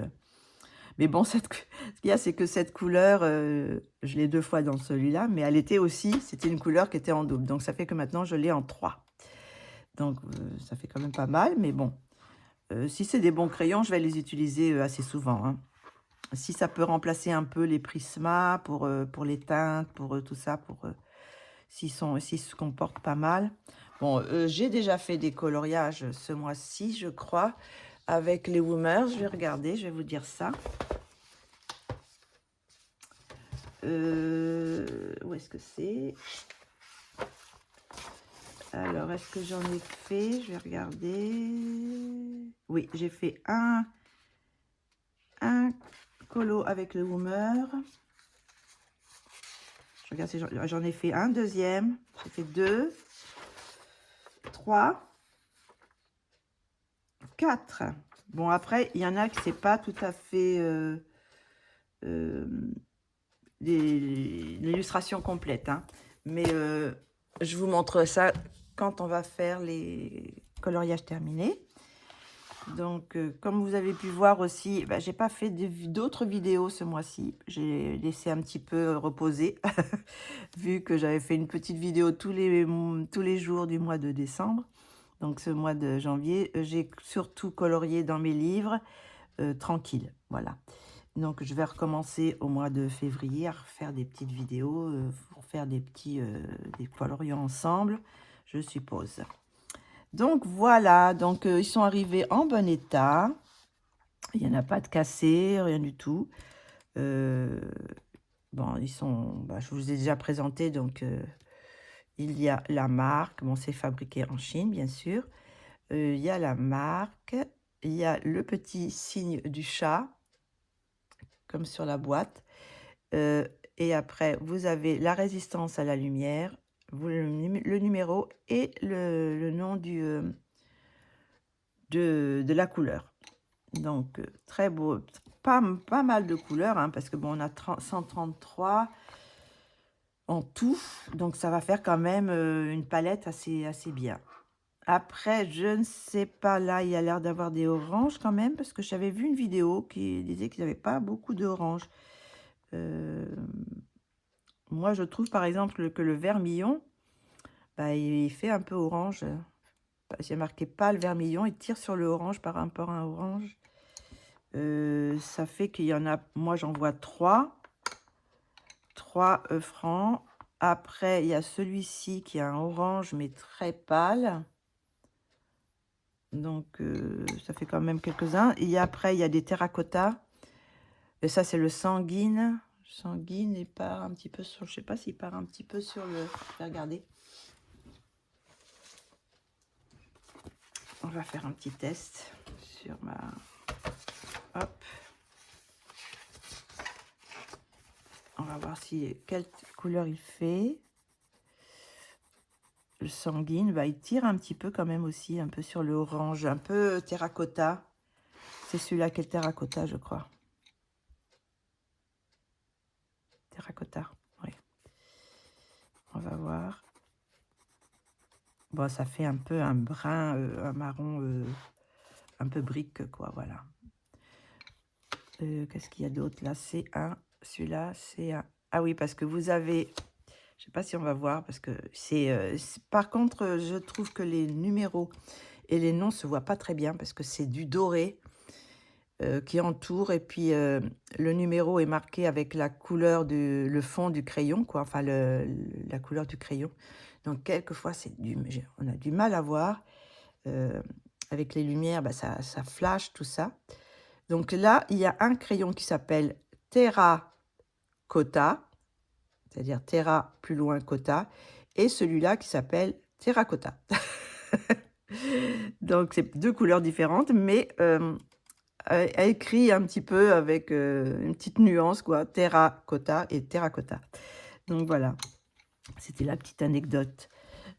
Speaker 1: Mais bon, ce qu'il y a, c'est que cette couleur, je l'ai 2 fois dans celui-là, mais elle était aussi, c'était une couleur qui était en double. Donc, ça fait que maintenant, je l'ai en 3. Donc, ça fait quand même pas mal, mais bon. Si c'est des bons crayons, je vais les utiliser assez souvent. Hein. Si ça peut remplacer un peu les prismas pour les teintes, pour tout ça, s'ils se comportent pas mal. Bon, j'ai déjà fait des coloriages ce mois-ci, je crois, avec les Woomers. Je vais regarder, je vais vous dire ça. Où est-ce que c'est? Alors, est-ce que j'en ai fait? Je vais regarder. Oui, j'ai fait un colo avec le Woomer. Je regarde si j'en ai fait un deuxième. J'ai fait 2, 3, 4. Bon, après, il y en a que c'est pas tout à fait l'illustration complète, hein. Mais je vous montre ça quand on va faire les coloriages terminés. Donc, comme vous avez pu voir aussi, j'ai pas fait d'autres vidéos ce mois-ci. J'ai laissé un petit peu reposer, vu que j'avais fait une petite vidéo tous les jours du mois de décembre. Donc, ce mois de janvier, j'ai surtout colorié dans mes livres, tranquille, voilà. Donc, je vais recommencer au mois de février à refaire des petites vidéos pour faire des coloriants ensemble, je suppose. Donc, voilà. Donc, ils sont arrivés en bon état. Il n'y en a pas de cassé, rien du tout. Bon, ils sont... je vous ai déjà présenté. Donc, il y a la marque. Bon, c'est fabriqué en Chine, bien sûr. Il y a la marque. Il y a le petit signe du chat, comme sur la boîte. Et après, vous avez la résistance à la lumière, le numéro et le nom de la couleur. Donc, très beau, pas mal de couleurs, hein, parce que bon, on a 133 en tout, donc ça va faire quand même une palette assez bien. Après, je ne sais pas, là, il y a l'air d'avoir des oranges quand même, parce que j'avais vu une vidéo qui disait qu'il n'y avait pas beaucoup d'oranges. Moi, je trouve par exemple que le vermillon, il fait un peu orange. J'ai marqué pas le vermillon, il tire sur le orange par rapport à un orange. Ça fait qu'il y en a, moi j'en vois 3 francs. Après, il y a celui-ci qui a un orange, mais très pâle. Donc, ça fait quand même quelques-uns. Et après, il y a des terracotta. Et ça, c'est le sanguine. Sanguine, il part un petit peu sur... Je sais pas s'il part un petit peu sur le... Je vais regarder. On va faire un petit test sur ma... Hop. On va voir quelle couleur il fait. Le sanguine, il tire un petit peu quand même aussi, un peu sur le orange, un peu terracotta. C'est celui-là qui est terracotta, je crois. Terracotta, oui. On va voir. Bon, ça fait un peu un brun, un marron, un peu brique, quoi, voilà. Qu'est-ce qu'il y a d'autre là? C'est celui-là, c'est un... Ah oui, parce que vous avez... Je sais pas si on va voir, parce que par contre, je trouve que les numéros et les noms se voient pas très bien, parce que c'est du doré qui entoure, et puis le numéro est marqué avec la couleur le fond du crayon, quoi, enfin la couleur du crayon. Donc quelquefois, on a du mal à voir. Avec les lumières, ça flash, tout ça. Donc là, il y a un crayon qui s'appelle Terracotta, c'est-à-dire Terra plus loin Cotta, et celui-là qui s'appelle Terracotta. Donc c'est 2 couleurs différentes, mais écrit un petit peu avec une petite nuance, quoi, Terracotta et Terracotta. Donc voilà, c'était la petite anecdote.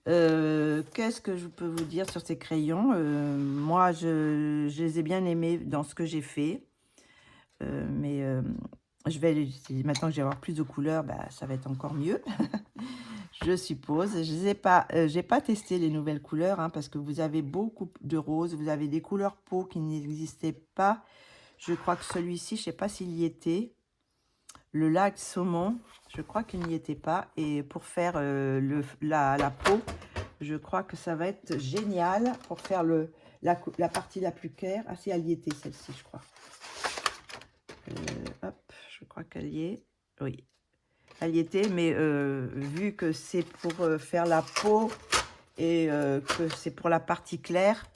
Speaker 1: Qu'est-ce que je peux vous dire sur ces crayons? Moi, je les ai bien aimés dans ce que j'ai fait. Mais maintenant que je vais avoir plus de couleurs, ça va être encore mieux, je suppose. J'ai pas testé les nouvelles couleurs, hein, parce que vous avez beaucoup de roses, vous avez des couleurs peau qui n'existaient pas. Je crois que celui-ci, je sais pas s'il y était. Le lac saumon, je crois qu'il n'y était pas. Et pour faire la peau, je crois que ça va être génial pour faire la partie la plus claire. Ah si, elle y était, celle-ci, je crois. Hop, je crois qu'elle y est. Oui, elle y était, mais vu que c'est pour faire la peau et que c'est pour la partie claire,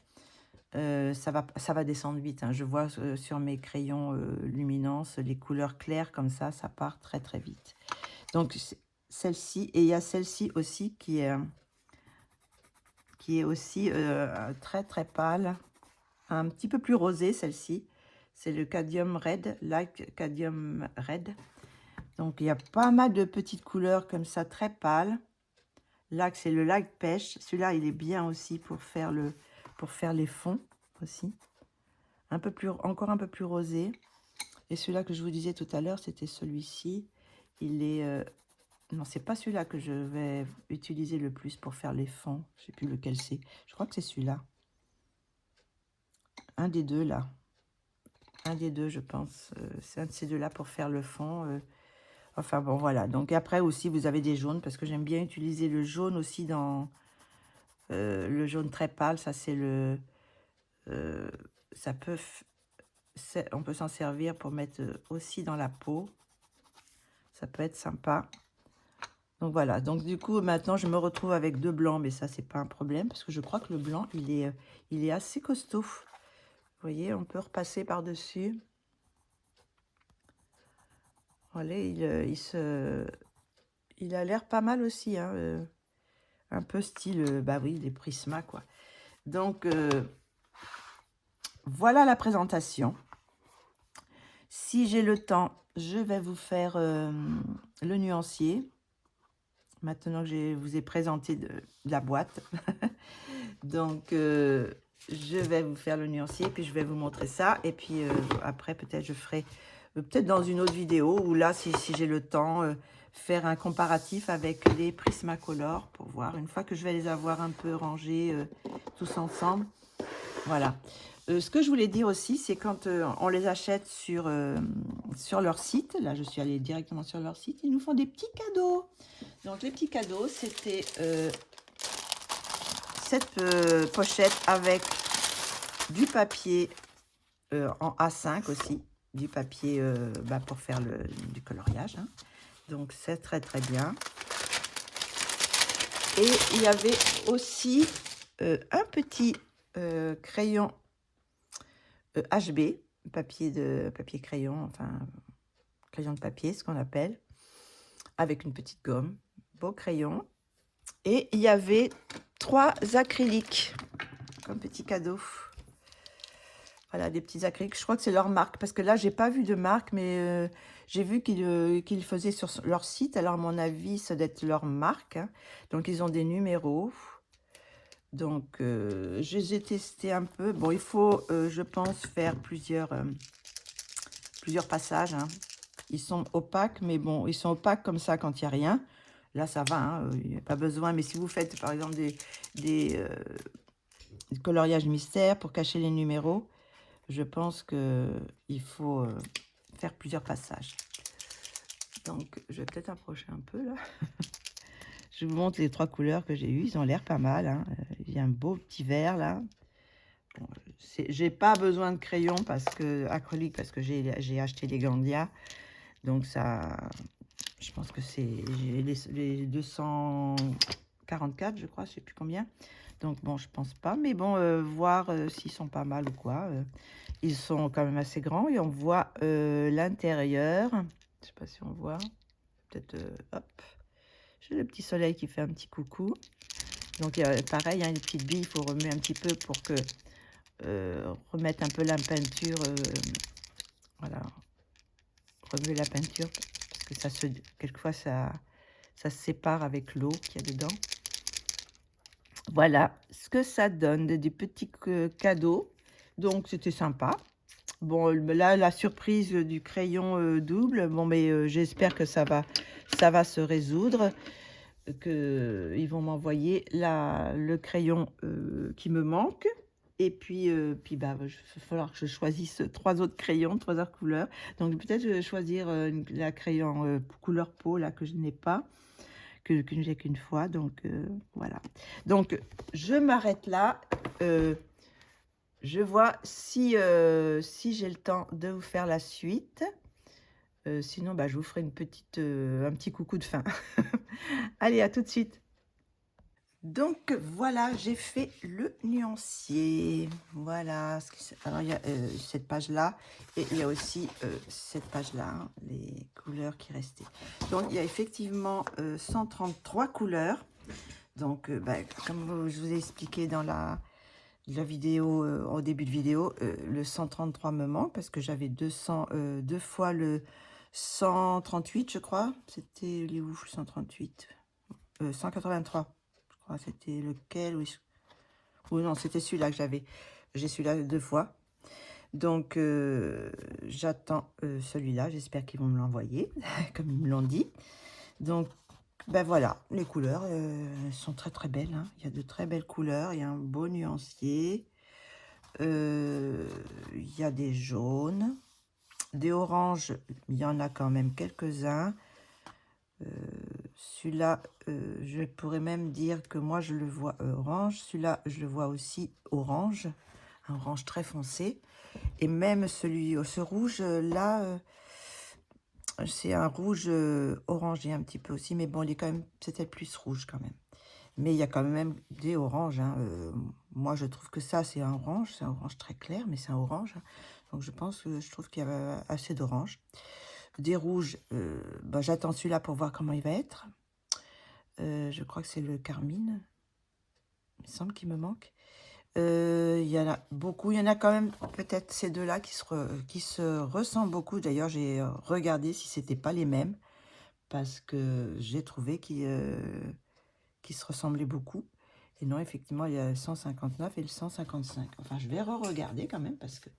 Speaker 1: ça va descendre vite, hein. Je vois sur mes crayons luminance, les couleurs claires comme ça part très très vite. Donc celle-ci, et il y a celle-ci aussi qui est aussi très très pâle, un petit peu plus rosée, celle-ci. C'est le Cadmium Red, Light Cadmium Red. Donc il y a pas mal de petites couleurs comme ça, très pâles. Là, c'est le Light Pêche. Celui-là, il est bien aussi pour faire les fonds aussi. encore un peu plus rosé. Et celui-là que je vous disais tout à l'heure, c'était celui-ci. Il est... non, c'est pas celui-là que je vais utiliser le plus pour faire les fonds. Je sais plus lequel c'est. Je crois que c'est celui-là. Un des deux, là. Un des deux, je pense. C'est un de ces deux-là pour faire le fond. Enfin, bon, voilà. Donc, après aussi, vous avez des jaunes, parce que j'aime bien utiliser le jaune aussi dans... le jaune très pâle, ça, c'est le... ça peut... On peut s'en servir pour mettre aussi dans la peau. Ça peut être sympa. Donc voilà, donc du coup maintenant je me retrouve avec 2 blancs, mais ça c'est pas un problème parce que je crois que le blanc il est assez costaud. Vous voyez, on peut repasser par-dessus. Voilà, il a l'air pas mal aussi, hein, un peu style, bah oui, les Prisma quoi. Donc voilà la présentation. Si j'ai le temps, je vais vous faire le nuancier. Maintenant que je vous ai présenté de la boîte. Donc, je vais vous faire le nuancier, puis je vais vous montrer ça. Et puis, après, peut-être je ferai, peut-être dans une autre vidéo, ou là, si j'ai le temps, faire un comparatif avec les Prismacolor pour voir, une fois que je vais les avoir un peu rangés tous ensemble. Voilà. Ce que je voulais dire aussi, c'est quand on les achète sur leur site, là, je suis allée directement sur leur site, ils nous font des petits cadeaux. Donc, les petits cadeaux, c'était... cette pochette avec du papier en A5 aussi, du papier pour faire du coloriage. Hein. Donc c'est très très bien. Et il y avait aussi un petit crayon HB, papier crayon, enfin crayon de papier, ce qu'on appelle, avec une petite gomme, beau crayon. Et il y avait 3 acryliques comme petit cadeau. Voilà, des petits acryliques. Je crois que c'est leur marque, parce que là, j'ai pas vu de marque, mais j'ai vu qu'ils faisaient sur leur site. Alors, à mon avis, ça doit être leur marque. Hein. Donc, ils ont des numéros. Donc, je les ai testés un peu. Bon, il faut, je pense, faire plusieurs passages. Hein. Ils sont opaques, mais bon, ils sont opaques comme ça quand il n'y a rien. Là, ça va, hein, il n'y a pas besoin. Mais si vous faites, par exemple, des coloriages mystères pour cacher les numéros, je pense qu'il faut faire plusieurs passages. Donc, je vais peut-être approcher un peu, là. Je vous montre les 3 couleurs que j'ai eues. Ils ont l'air pas mal. Hein. Il y a un beau petit vert, là. Bon, j'ai pas besoin de crayon acrylique parce que j'ai acheté les Gandia. Donc, ça... Je pense que c'est... J'ai les 244, je crois. Je sais plus combien. Donc, bon, je pense pas. Mais bon, voir s'ils sont pas mal ou quoi. Ils sont quand même assez grands et on voit l'intérieur. Je sais pas si on voit. Peut-être, hop. J'ai le petit soleil qui fait un petit coucou. Donc, pareil, hein, les petites billes, il faut remuer un petit peu pour que remettre un peu la peinture. Voilà. Remuer la peinture parce que quelquefois, ça se sépare avec l'eau qu'il y a dedans. Voilà ce que ça donne, des petits cadeaux. Donc, c'était sympa. Bon, là, la surprise du crayon double, bon, mais j'espère que ça va se résoudre, qu'ils vont m'envoyer le crayon qui me manque. Et puis bah, il va falloir que je choisisse 3 autres crayons, 3 autres couleurs. Donc, peut-être je vais choisir la crayon couleur peau, là, que je n'ai pas, que j'ai qu'une fois. Donc, voilà. Donc, je m'arrête là. Je vois si j'ai le temps de vous faire la suite. Sinon, bah, je vous ferai un petit coucou de fin. Allez, à tout de suite. Donc, voilà, j'ai fait le nuancier. Voilà. Alors, il y a cette page-là. Et il y a aussi cette page-là, hein, les couleurs qui restaient. Donc, il y a effectivement 133 couleurs. Donc, bah, comme je vous ai expliqué dans la vidéo, au début de vidéo, le 133 me manque parce que j'avais 2 fois le 138, je crois. C'était où, 138 183, je crois. C'était lequel? Oui, non, c'était celui-là que j'avais. J'ai celui-là 2 fois. Donc, j'attends celui-là. J'espère qu'ils vont me l'envoyer, comme ils me l'ont dit. Donc, ben voilà, les couleurs elles sont très très belles, hein. Il y a de très belles couleurs. Il y a un beau nuancier. Il y a des jaunes. Des oranges, il y en a quand même quelques-uns. Celui-là, je pourrais même dire que moi, je le vois orange. Celui-là, je le vois aussi orange. Un orange très foncé. Et même ce rouge, là, c'est un rouge orangé un petit peu aussi. Mais bon, il est quand même, c'était plus rouge quand même. Mais il y a quand même des oranges, hein. Moi, je trouve que ça, c'est un orange. C'est un orange très clair, mais c'est un orange, hein. Donc, je trouve qu'il y a assez d'orange. Des rouges, bah, j'attends celui-là pour voir comment il va être. Je crois que c'est le carmine. Il me semble qu'il me manque. Il y en a beaucoup. Il y en a quand même peut-être ces deux-là qui se ressemblent beaucoup. D'ailleurs, j'ai regardé si c'était pas les mêmes. Parce que j'ai trouvé qu'ils se ressemblaient beaucoup. Et non, effectivement, il y a le 159 et le 155. Enfin, je vais re-regarder quand même parce que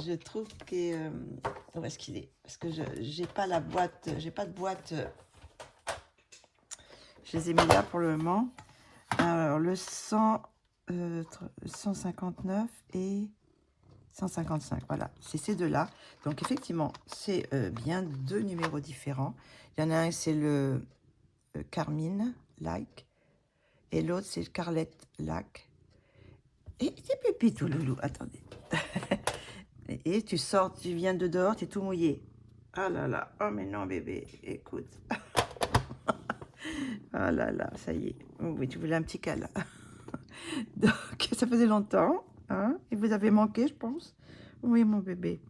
Speaker 1: je trouve que... où est-ce qu'il est? Parce que j'ai pas la boîte, j'ai pas de boîte. Je les ai mis là pour le moment. Alors, le 159 et 155, voilà, c'est ces deux-là. Donc, effectivement, c'est bien deux numéros différents. Il y en a un, c'est le Carmine Like, et l'autre, c'est le Carlette Lac. Et c'est pipi tout loulou, attendez. Et tu sors, tu viens de dehors, tu es tout mouillé. Ah là là, oh mais non bébé, écoute. Ah là là, ça y est. Oh oui, tu voulais un petit câlin. Donc, ça faisait longtemps, hein, et vous avez manqué, je pense. Oui, mon bébé.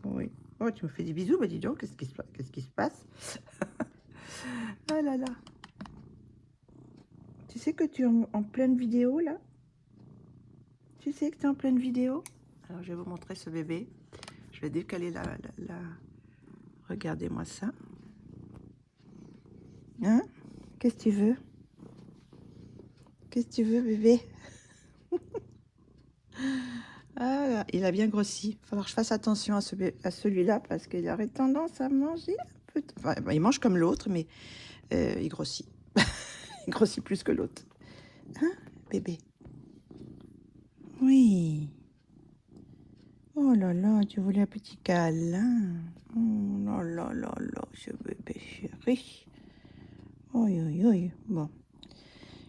Speaker 1: Oui. Oh, tu me fais des bisous, bah dis donc, qu'est-ce qui se passe? Ah là là. Tu sais que tu es en pleine vidéo, là? Tu sais que tu es en pleine vidéo? Alors, je vais vous montrer ce bébé. Je vais décaler la... Regardez-moi ça. Hein? Qu'est-ce que tu veux? Qu'est-ce que tu veux, bébé? Ah là, il a bien grossi. Il va falloir que je fasse attention à celui-là parce qu'il aurait tendance à manger un peu. Enfin, il mange comme l'autre, mais il grossit. Il grossit plus que l'autre. Hein, bébé? Oui. Oh là là, tu voulais un petit câlin. Oh là là là là, ce bébé chéri. Oui, oui, oui. Bon,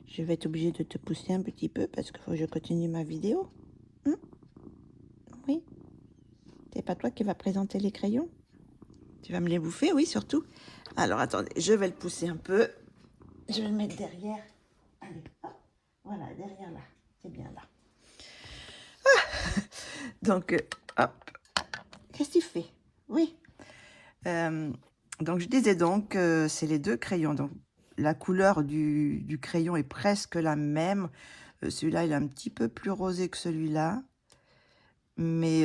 Speaker 1: je vais être obligée de te pousser un petit peu parce qu'il faut que je continue ma vidéo. Hein? Oui. C'est pas toi qui vas présenter les crayons? Tu vas me les bouffer, oui, surtout. Alors, attendez, je vais le pousser un peu. Je vais le mettre derrière. Allez, hop. Voilà, derrière là. C'est bien là. Ah. Donc, hop. Qu'est-ce que tu fais? Oui. Donc, je disais donc, c'est les deux crayons. Donc, la couleur du crayon est presque la même. Celui-là, il est un petit peu plus rosé que celui-là. Mais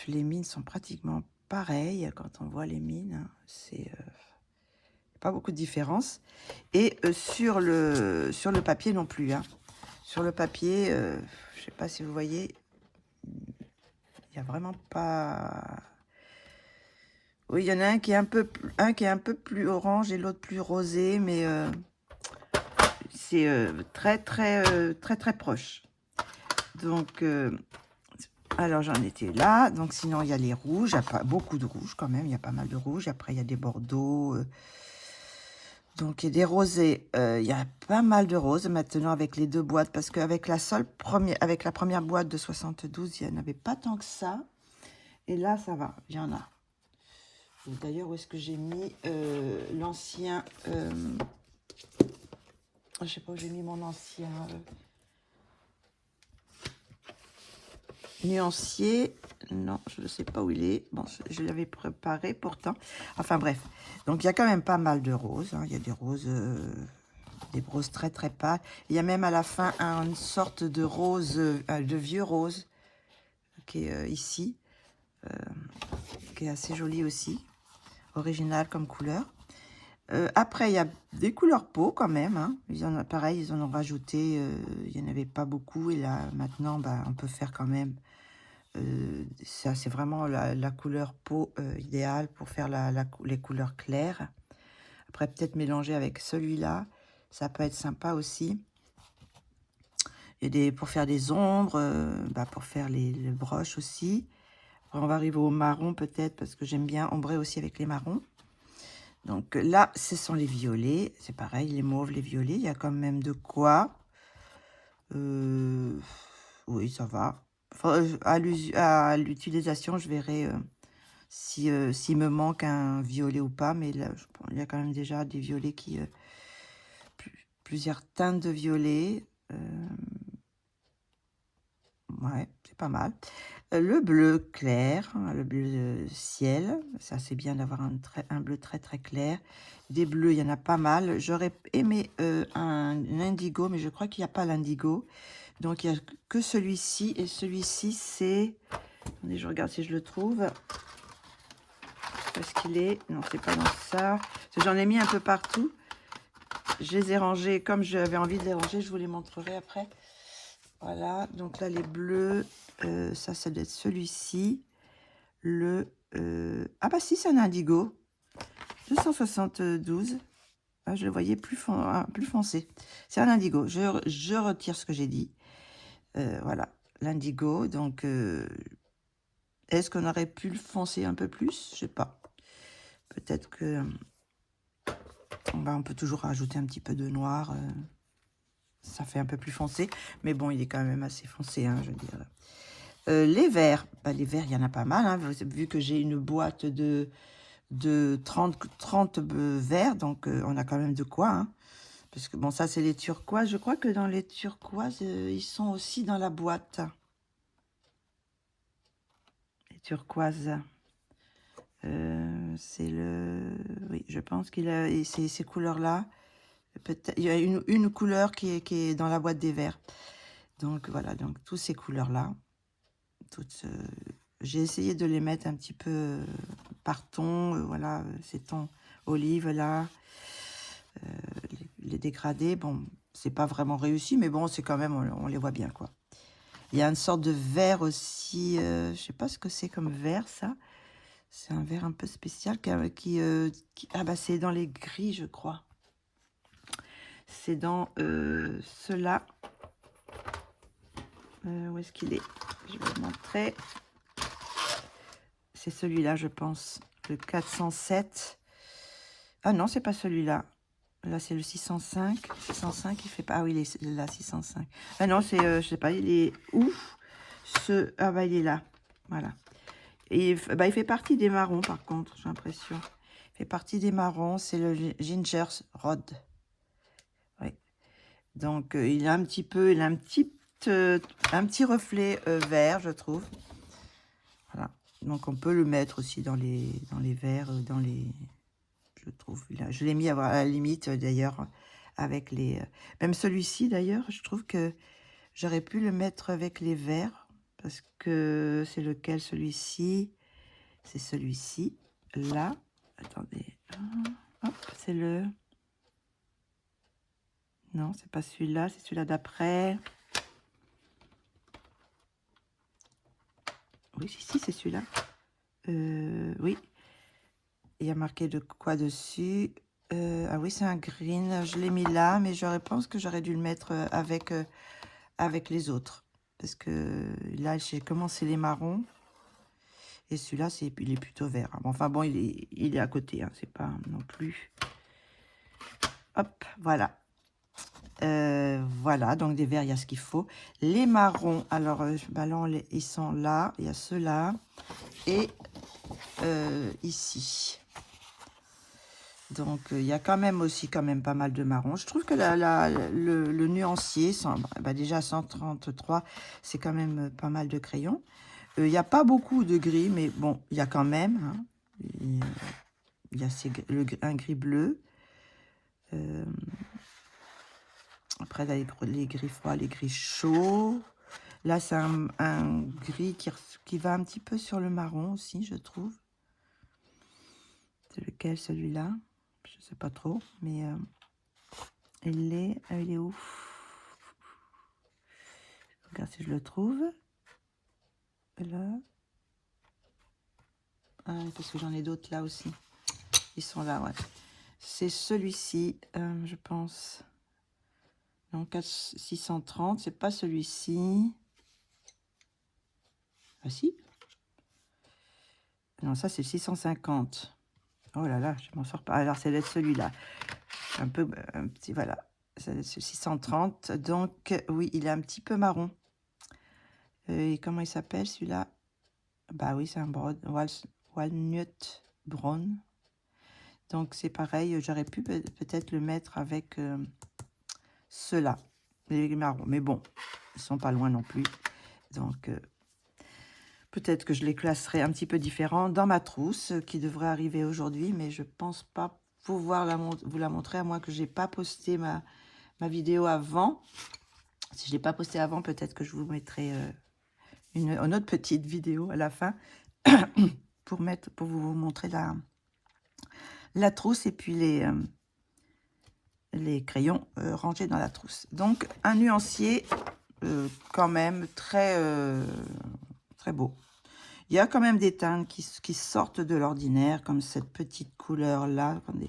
Speaker 1: les mines sont pratiquement pareilles. Quand on voit les mines, hein, c'est pas beaucoup de différence. Et sur le papier non plus, hein. Sur le papier, je sais pas si vous voyez, il n'y a vraiment pas... Oui, il y en a un qui est un peu plus orange et l'autre plus rosé, mais c'est très proche. Donc, alors j'en étais là. Donc sinon, il y a les rouges. Il y a pas beaucoup de rouges quand même. Il y a pas mal de rouges. Après, il y a des bordeaux. Donc, il y a des rosés. Il y a pas mal de roses maintenant avec les deux boîtes. Parce qu'avec avec la première boîte de 72, il n'y en avait pas tant que ça. Et là, ça va. Il y en a. D'ailleurs, où est-ce que j'ai mis l'ancien... je sais pas où j'ai mis mon ancien nuancier. Non, je ne sais pas où il est. Bon, je l'avais préparé pourtant. Enfin bref. Donc, il y a quand même pas mal de roses, hein. Il y a des roses très pâles. Il y a même à la fin une sorte de rose, de vieux rose, qui est ici, qui est assez joli aussi. Original comme couleur. Après, il y a des couleurs peau quand même, hein. Pareil, ils en ont rajouté, il n'y en avait pas beaucoup. Et là, maintenant, bah, on peut faire quand même. Ça, c'est vraiment la couleur peau idéale pour faire les couleurs claires. Après, peut-être mélanger avec celui-là, ça peut être sympa aussi. Et pour faire des ombres, bah, pour faire les broches aussi. Après, on va arriver au marron peut-être, parce que j'aime bien ombrer aussi avec les marrons. Donc là, ce sont les violets. C'est pareil, les mauves, les violets. Il y a quand même de quoi. Euh, oui, ça va. Enfin, à l'utilisation, je verrai si, s'il me manque un violet ou pas. Mais là, il y a quand même déjà des violets qui... plusieurs teintes de violet. Ouais, c'est pas mal. Le bleu clair, hein, le bleu ciel, ça c'est bien d'avoir un bleu très très clair. Des bleus, il y en a pas mal. J'aurais aimé un indigo, mais je crois qu'il n'y a pas l'indigo. Donc il n'y a que celui-ci. Et celui-ci, c'est... Attendez, je regarde si je le trouve. Parce qu'il est... Non, c'est pas dans ça. Parce que j'en ai mis un peu partout. Je les ai rangés comme j'avais envie de les ranger. Je vous les montrerai après. Voilà, donc là, les bleus, ça doit être celui-ci. Ah bah si, c'est un indigo. 272. Ah, je le voyais plus foncé. C'est un indigo. Je retire ce que j'ai dit. Voilà, l'indigo. Donc, est-ce qu'on aurait pu le foncer un peu plus? Je sais pas. Peut-être que... bah, on peut toujours rajouter un petit peu de noir. Ça fait un peu plus foncé. Mais bon, il est quand même assez foncé, hein, je veux dire. Les verts, bah, les verts, il y en a pas mal, hein, vu que j'ai une boîte de 30 verres, donc on a quand même de quoi. Hein, parce que bon, ça, c'est les turquoises. Je crois que dans les turquoises, ils sont aussi dans la boîte. Les turquoises. C'est le... Oui, je pense qu'il a... Et ces couleurs-là. Il y a une couleur qui est dans la boîte des verts. Donc voilà, donc toutes ces couleurs-là. J'ai essayé de les mettre un petit peu par ton, voilà, ces tons olive là, les dégradés, bon, c'est pas vraiment réussi, mais bon, c'est quand même, on les voit bien, quoi. Il y a une sorte de vert aussi, je sais pas ce que c'est comme vert, ça. C'est un vert un peu spécial ah bah c'est dans les gris, je crois. C'est dans ceux-là. Où est-ce qu'il est? Je vais vous montrer. C'est celui-là, je pense. Le 407. Ah non, c'est pas celui-là. Là, c'est le 605. 605, il fait pas... Ah oui, il est là, 605. Ah non, c'est... je sais pas, il est où? Ah bah, il est là. Voilà. Et bah, il fait partie des marrons, par contre, j'ai l'impression. Il fait partie des marrons. C'est le Ginger's Rod. Oui. Donc, il a un petit peu... Il a un petit reflet vert, je trouve. Voilà. Donc, on peut le mettre aussi dans les verres, dans les... Je trouve, là, je l'ai mis à la limite, d'ailleurs, avec les... même celui-ci, d'ailleurs, je trouve que j'aurais pu le mettre avec les verts, parce que c'est lequel, celui-ci? C'est celui-ci, là. Attendez. Hop, c'est le... Non, c'est pas celui-là, c'est celui-là d'après. Oui, si, c'est celui-là. Oui. Il y a marqué de quoi dessus? Ah oui, c'est un green. Je l'ai mis là, mais je pense que j'aurais dû le mettre avec les autres. Parce que là, j'ai commencé les marrons. Et celui-là, il est plutôt vert. Enfin bon, il est à côté. Hein, c'est pas non plus... Hop, voilà. Voilà, donc des verts, il y a ce qu'il faut. Les marrons, alors, bah là, ils sont là. Il y a ceux-là. Et ici. Donc, il y a quand même aussi pas mal de marron. Je trouve que le nuancier, bah déjà 133, c'est quand même pas mal de crayons. Il n'y a pas beaucoup de gris, mais bon, il y a quand même. Hein. Il y a un gris bleu. Après, là, les gris froids, les gris chauds. Là, c'est un gris qui va un petit peu sur le marron aussi, je trouve. C'est lequel, celui-là? je sais pas trop, mais il est où? Regarde si je le trouve. Là. Ah, parce que j'en ai d'autres là aussi. Ils sont là, ouais. C'est celui-ci, je pense. Non, 630, c'est pas celui-ci. Ah si? Non, ça c'est 650. Oh là là, je m'en sors pas. Alors, ça doit être celui-là. Un peu, un petit, voilà. Ça doit être 630. Donc, oui, il est un petit peu marron. Et comment il s'appelle celui-là? Bah oui, c'est un walnut brown. Donc, c'est pareil. J'aurais pu peut-être le mettre avec ceux-là, les marrons. Mais bon, ils sont pas loin non plus. Donc, peut-être que je les classerai un petit peu différents dans ma trousse qui devrait arriver aujourd'hui, mais je pense pas pouvoir vous la montrer à moins que j'ai pas posté ma vidéo avant. Si je l'ai pas posté avant, peut-être que je vous mettrai une autre petite vidéo à la fin pour vous montrer la trousse et puis les crayons rangés dans la trousse. Donc un nuancier quand même très très beau. Il y a quand même des teintes qui sortent de l'ordinaire, comme cette petite couleur-là. Attendez.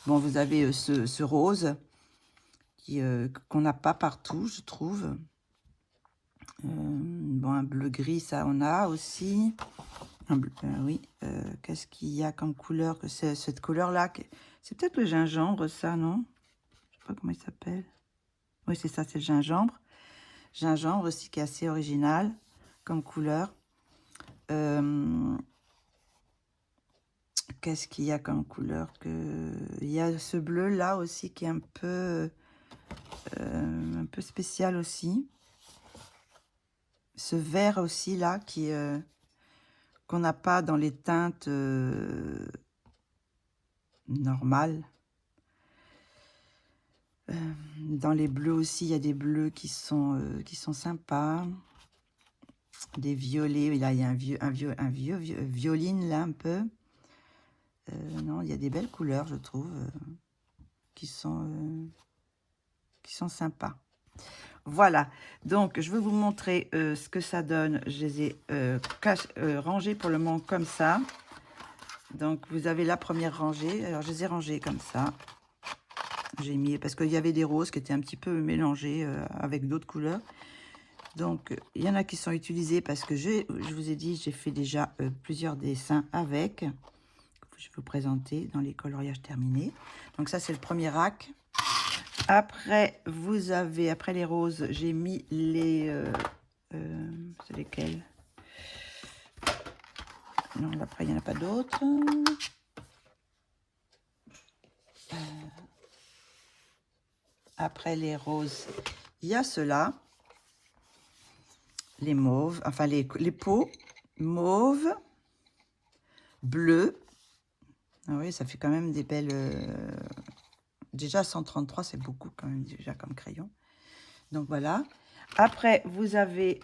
Speaker 1: Bon, vous avez ce rose qu'on n'a pas partout, je trouve. Bon, un bleu-gris, ça, on a aussi. Oui, qu'est-ce qu'il y a comme couleur que c'est cette couleur-là? C'est peut-être le gingembre, ça, non? Je sais pas comment il s'appelle. Oui, c'est ça, c'est le gingembre. Gingembre aussi, qui est assez original comme couleur. Qu'est-ce qu'il y a comme couleur il y a ce bleu là aussi qui est un peu spécial aussi. Ce vert aussi là qui qu'on n'a pas dans les teintes normales. Dans les bleus aussi, il y a des bleus qui sont sympas. Des violets, là il y a un vieux violine là un peu. Non, il y a des belles couleurs, je trouve, qui sont sympas. Voilà, donc je vais vous montrer ce que ça donne. Je les ai rangés pour le moment comme ça. Donc vous avez la première rangée. Alors je les ai rangés comme ça. J'ai mis, parce qu'il y avait des roses qui étaient un petit peu mélangées avec d'autres couleurs. Donc il y en a qui sont utilisés parce que je vous ai dit, j'ai fait déjà plusieurs dessins avec. Je vais vous présenter dans les coloriages terminés. Donc ça c'est le premier rack. Après, vous avez, après les roses, j'ai mis les... c'est lesquels? Non, après, il n'y en a pas d'autres. Après les roses, il y a ceux-là. Les mauves, enfin les peaux mauves, bleues. Ah oui, ça fait quand même des belles... Déjà, 133, c'est beaucoup quand même déjà comme crayon. Donc voilà. Après, vous avez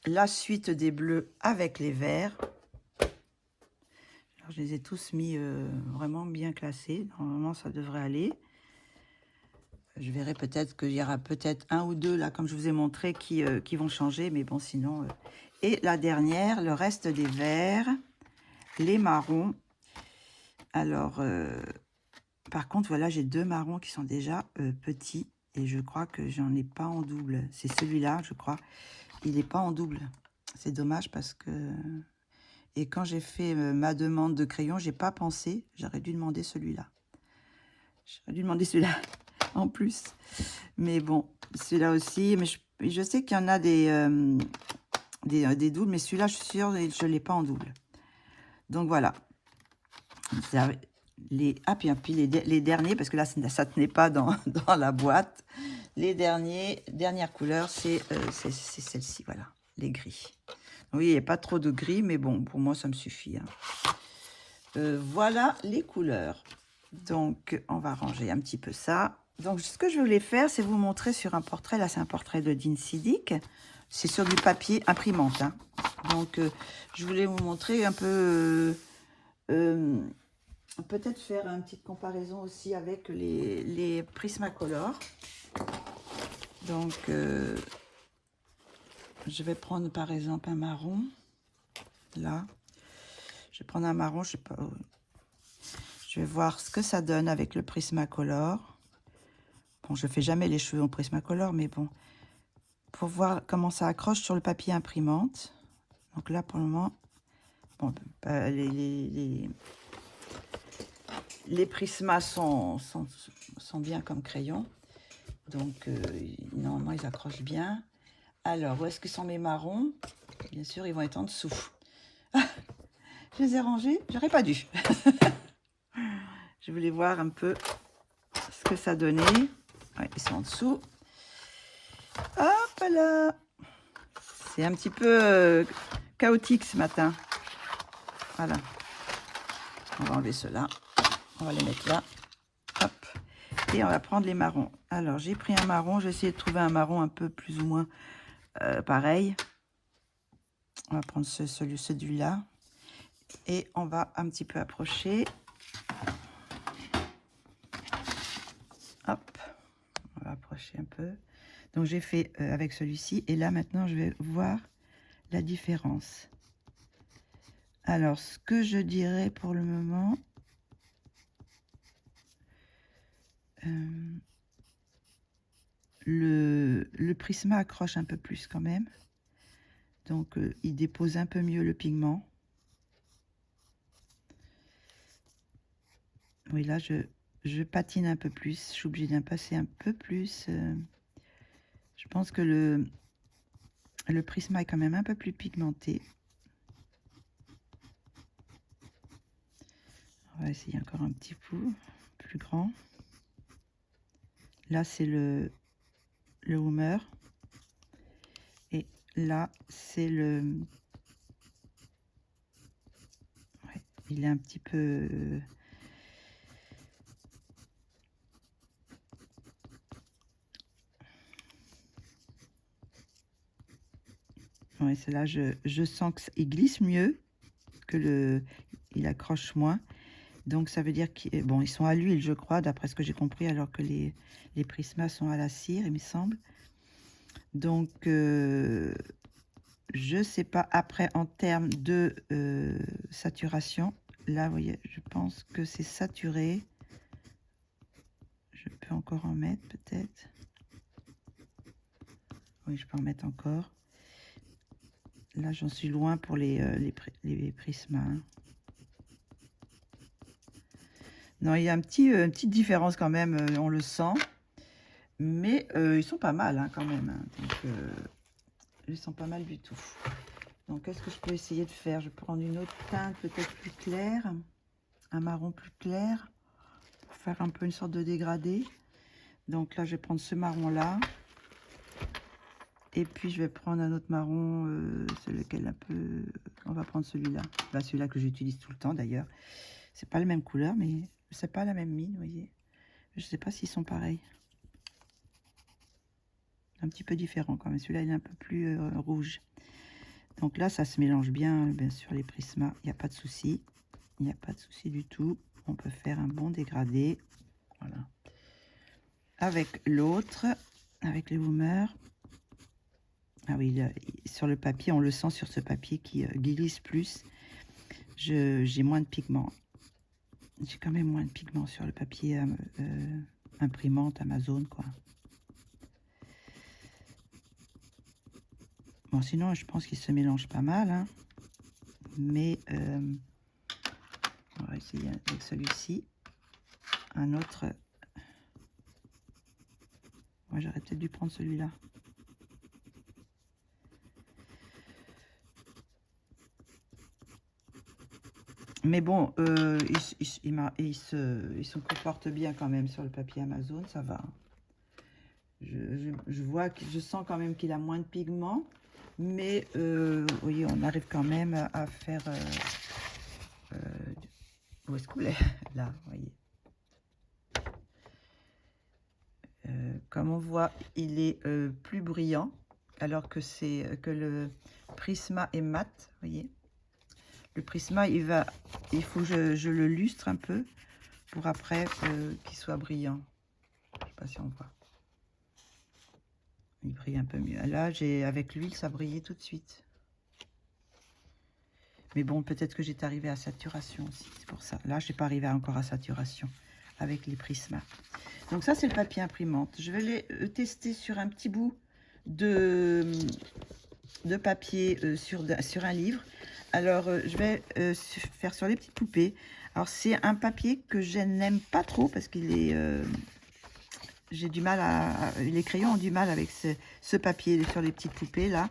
Speaker 1: la suite des bleus avec les verts. Alors, je les ai tous mis vraiment bien classés. Normalement, ça devrait aller. Je verrai peut-être qu'il y aura peut-être un ou deux, là, comme je vous ai montré, qui vont changer. Mais bon, sinon... Et la dernière, le reste des verts, les marrons. Alors, par contre, voilà, j'ai deux marrons qui sont déjà petits. Et je crois que j'en ai pas en double. C'est celui-là, je crois. Il n'est pas en double. C'est dommage parce que... Et quand j'ai fait ma demande de crayon, j'ai pas pensé. J'aurais dû demander celui-là. J'aurais dû demander celui-là en plus. Mais bon, celui-là aussi. Mais je sais qu'il y en a des doubles. Mais celui-là, je suis sûre, je ne l'ai pas en double. Donc voilà. Puis les derniers, parce que là, ça ne tenait pas dans la boîte. Les dernières couleurs, c'est celle-ci, voilà, les gris. Oui, il n'y a pas trop de gris, mais bon, pour moi, ça me suffit. Hein. Voilà les couleurs. Donc, on va ranger un petit peu ça. Donc, ce que je voulais faire, c'est vous montrer sur un portrait. Là, c'est un portrait de Dean Sidic. C'est sur du papier imprimante. Hein. Donc, je voulais vous montrer un peu... peut-être faire une petite comparaison aussi avec les Prismacolor. Donc, je vais prendre par exemple un marron. Là, je vais prendre un marron, je sais pas. Je vais voir ce que ça donne avec le Prismacolor. Bon, je fais jamais les cheveux au Prismacolor, mais bon, pour voir comment ça accroche sur le papier imprimante. Donc là, pour le moment, bon, les Prismas sont bien comme crayon. Donc, normalement, ils accrochent bien. Alors, où est-ce que sont mes marrons? Bien sûr, ils vont être en dessous. Ah, je les ai rangés, j'aurais pas dû. Je voulais voir un peu ce que ça donnait. Ouais, ils sont en dessous. Hop là! C'est un petit peu chaotique ce matin. Voilà. On va enlever ceux-là. On va les mettre là. Hop. Et on va prendre les marrons. Alors, j'ai pris un marron. J'ai essayé de trouver un marron un peu plus ou moins pareil. On va prendre celui-là. Et on va un petit peu approcher. Hop. On va approcher un peu. Donc, j'ai fait avec celui-ci. Et là, maintenant, je vais voir la différence. Alors, ce que je dirais pour le moment... le Prisma accroche un peu plus quand même. Donc, il dépose un peu mieux le pigment. Oui, là, je patine un peu plus. Je suis obligée d'en passer un peu plus. Je pense que le Prisma est quand même un peu plus pigmenté. On va essayer encore un petit peu plus grand. Là, c'est le Woomer. Et là, c'est le... Ouais, il est un petit peu... Ouais, c'est là, je sens qu'il glisse mieux, que il accroche moins. Donc, ça veut dire qu'ils bon, ils sont à l'huile, je crois, d'après ce que j'ai compris, alors que les Prismas sont à la cire, il me semble. Donc, je sais pas. Après, en termes de saturation, là, vous voyez, je pense que c'est saturé. Je peux encore en mettre, peut-être. Oui, je peux en mettre encore. Là, j'en suis loin pour les Prismas. Non, il y a une petite différence quand même, on le sent. Mais ils sont pas mal hein, quand même. Hein. Donc, ils sont pas mal du tout. Donc, qu'est-ce que je peux essayer de faire? Je peux prendre une autre teinte peut-être plus claire. Un marron plus clair. Pour faire un peu une sorte de dégradé. Donc là, je vais prendre ce marron-là. Et puis, je vais prendre un autre marron. Celui-là un peu... On va prendre celui-là. Bah, celui-là que j'utilise tout le temps d'ailleurs. C'est pas la même couleur, mais c'est pas la même mine, vous voyez. Je sais pas s'ils sont pareils. Un petit peu différent quand même. Celui-là, il est un peu plus rouge. Donc là, ça se mélange bien sûr, les Prismas. Il n'y a pas de souci. Il n'y a pas de souci du tout. On peut faire un bon dégradé. Voilà. Avec l'autre, avec les Woomer. Ah oui, là, sur le papier, on le sent sur ce papier qui glisse plus. J'ai moins de pigments. J'ai quand même moins de pigments sur le papier imprimante Amazon, quoi. Bon, sinon, je pense qu'il se mélange pas mal. Hein. Mais on va essayer avec celui-ci. Un autre. Moi, j'aurais peut-être dû prendre celui-là. Mais bon, il se comporte bien quand même sur le papier Amazon, ça va. Je vois que je sens quand même qu'il a moins de pigments. Mais vous voyez, on arrive quand même à faire... où est-ce qu'on est? Là, vous voyez. Comme on voit, il est plus brillant, alors que le Prisma est mat, vous voyez. Le Prisma, il faut que je le lustre un peu pour après qu'il soit brillant. Je sais pas si on voit. Il brille un peu mieux. Là, avec l'huile, ça brillait tout de suite. Mais bon, peut-être que j'étais arrivée à saturation aussi. C'est pour ça. Là, je n'ai pas arrivé encore à saturation avec les Prisma. Donc ça, c'est le papier imprimante. Je vais les tester sur un petit bout de papier sur un livre. Alors, je vais faire sur les petites poupées. Alors, c'est un papier que je n'aime pas trop parce qu'il est... j'ai du mal les crayons ont du mal avec ce papier sur les petites poupées, là.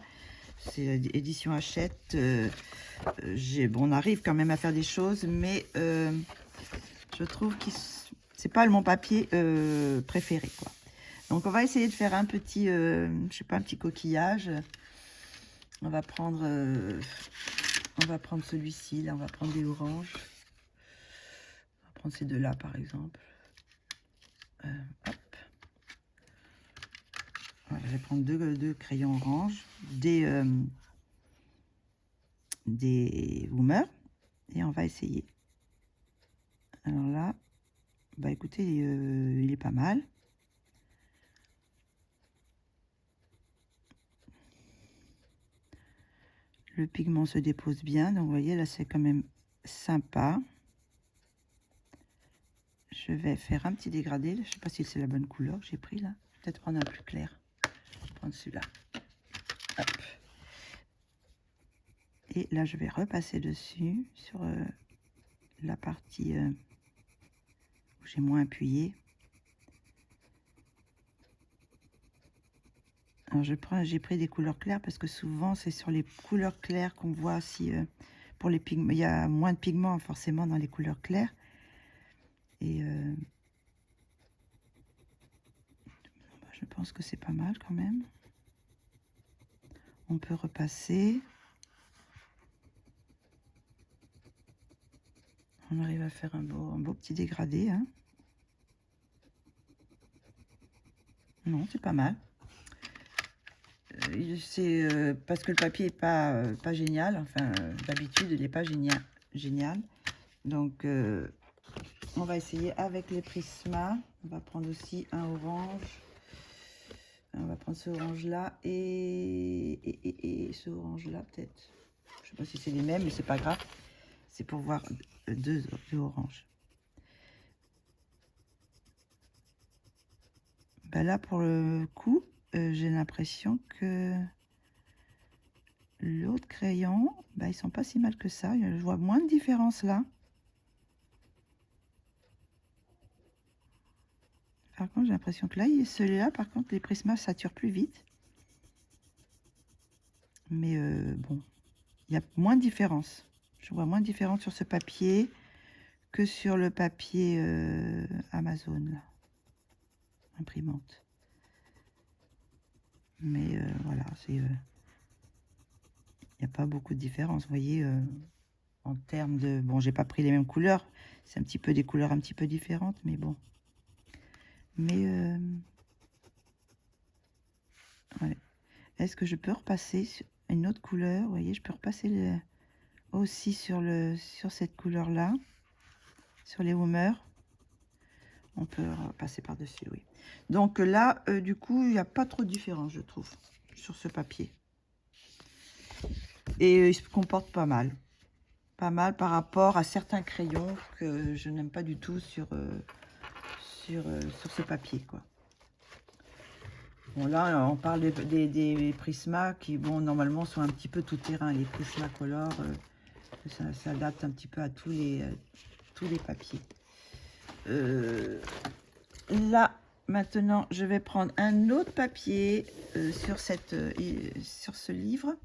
Speaker 1: C'est édition Hachette. Bon, on arrive quand même à faire des choses, mais je trouve que c'est pas mon papier préféré, quoi. Donc, on va essayer de faire un petit, je sais pas, un petit coquillage. On va prendre celui-ci, là, on va prendre des oranges. On va prendre ces deux-là, par exemple. Hop. Voilà, je vais prendre deux crayons orange, des Woomer, et on va essayer. Alors là, bah écoutez, il est pas mal. Le pigment se dépose bien, donc vous voyez, là c'est quand même sympa. Je vais faire un petit dégradé, je ne sais pas si c'est la bonne couleur que j'ai pris là. Peut-être prendre un plus clair. Je vais prendre celui-là. Hop. Et là, je vais repasser dessus sur la partie où j'ai moins appuyé. Alors, j'ai pris des couleurs claires parce que souvent, c'est sur les couleurs claires qu'on voit si pour les pigments. Il y a moins de pigments forcément dans les couleurs claires. Et je pense que c'est pas mal quand même. On peut repasser. On arrive à faire un beau petit dégradé. Hein. Non, c'est pas mal. C'est parce que le papier est pas génial. Enfin, d'habitude, il n'est pas génial. Donc, on va essayer avec les Prisma. On va prendre aussi un orange. On va prendre ce orange-là et ce orange-là, peut-être. Je ne sais pas si c'est les mêmes, mais c'est pas grave. C'est pour voir deux oranges. Ben là, pour le coup, j'ai l'impression que l'autre crayon, ben, ils sont pas si mal que ça. Je vois moins de différence là. Par contre, j'ai l'impression que là, celui-là, par contre, les Prisma saturent plus vite. Mais bon, il y a moins de différence. Je vois moins de différence sur ce papier que sur le papier Amazon, là. Imprimante. Mais voilà, il n'y a pas beaucoup de différence. Vous voyez, en termes de... Bon, j'ai pas pris les mêmes couleurs. C'est un petit peu des couleurs un petit peu différentes, mais bon. Mais... ouais. Est-ce que je peux repasser sur une autre couleur? Vous voyez, je peux repasser aussi sur cette couleur-là. Sur les Woomer. On peut passer par-dessus, oui. Donc là, du coup, il n'y a pas trop de différence, je trouve, sur ce papier. Et il se comporte pas mal. Pas mal par rapport à certains crayons que je n'aime pas du tout sur ce papier, quoi. Bon, là, on parle des Prisma qui, bon, normalement, sont un petit peu tout terrain. Les Prismacolor, ça s'adapte un petit peu à tous les papiers. Là, maintenant, je vais prendre un autre papier sur ce livre,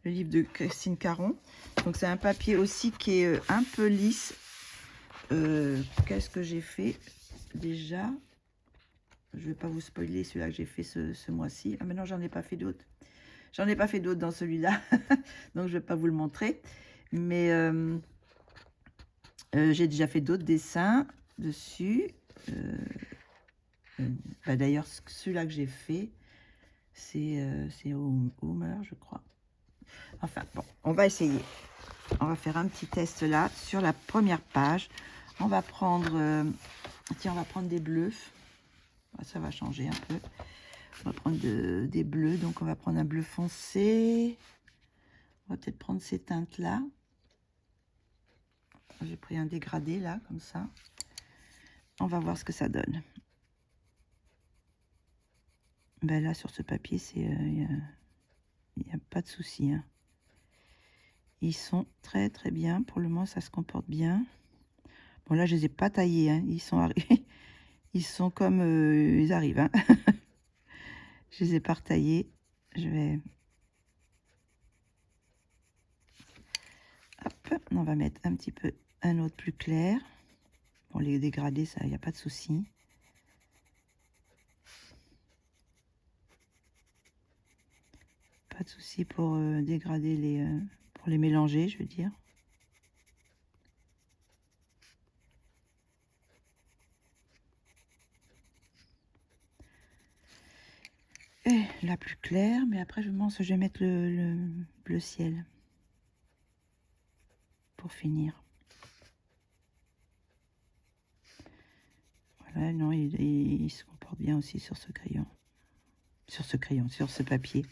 Speaker 1: le livre de Christine Caron. Donc, c'est un papier aussi qui est un peu lisse. Qu'est-ce que j'ai fait déjà? Je ne vais pas vous spoiler celui-là que j'ai fait ce mois-ci. Ah, mais non, j'en ai pas fait d'autres. J'en ai pas fait d'autres dans celui-là. Donc, je ne vais pas vous le montrer. Mais j'ai déjà fait d'autres dessins dessus. Bah d'ailleurs, celui-là que j'ai fait, c'est Homer, je crois. Enfin, bon, on va essayer. on va faire un petit test là sur la première page. On va prendre, tiens, on va prendre des bleus. Ça va changer un peu. On va prendre des bleus, donc on va prendre un bleu foncé. On va peut-être prendre ces teintes-là. J'ai pris un dégradé là, comme ça. On va voir ce que ça donne. Ben là, sur ce papier, il n'y a pas de souci. Hein. Ils sont très très bien. Pour le moment, ça se comporte bien. Bon, là, je ne les ai pas taillés. Hein. Ils sont ils sont comme ils arrivent. Hein. Je les ai pas retaillés. Je vais... Hop, on va mettre un petit peu un autre plus clair. Bon, les dégradés, ça, il n'y a pas de souci. Pas de souci pour dégrader pour les mélanger, je veux dire. Et la plus claire, mais après je pense que je vais mettre le bleu ciel pour finir. Voilà, non, il se comporte bien aussi sur ce crayon. Sur ce papier.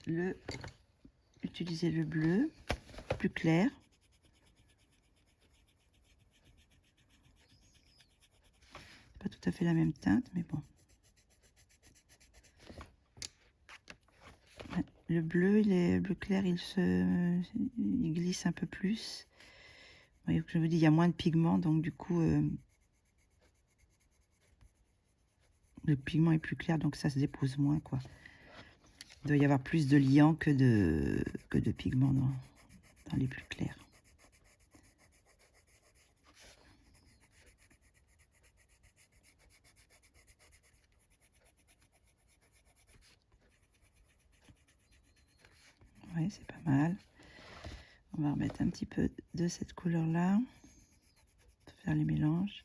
Speaker 1: Je vais utiliser le bleu plus clair. Pas tout à fait la même teinte, mais bon. Le bleu, le bleu clair, il glisse un peu plus. Vous voyez que je vous dis, il y a moins de pigments, donc du coup, le pigment est plus clair, donc ça se dépose moins, quoi. Il doit y avoir plus de liant que de pigments dans les plus clairs. Oui, c'est pas mal. On va remettre un petit peu de cette couleur-là pour faire les mélanges.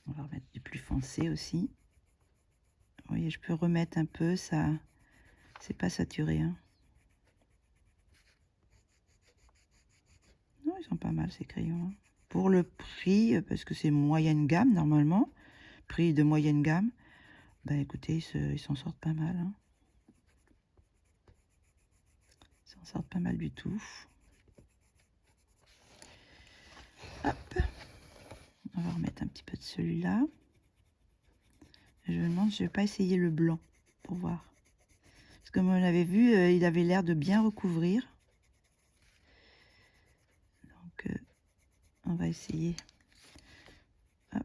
Speaker 1: On va remettre du plus foncé aussi. Vous voyez, je peux remettre un peu, ça, c'est pas saturé. Hein. Non, ils sont pas mal ces crayons. Hein. Pour le prix, parce que c'est moyenne gamme normalement, prix de moyenne gamme, ben écoutez, ils s'en sortent pas mal. Hein. Ils s'en sortent pas mal du tout. Hop. On va remettre un petit peu de celui-là. Je me demande si je vais pas essayer le blanc pour voir. Parce que comme on l'avait vu, il avait l'air de bien recouvrir. Donc, on va essayer. Hop.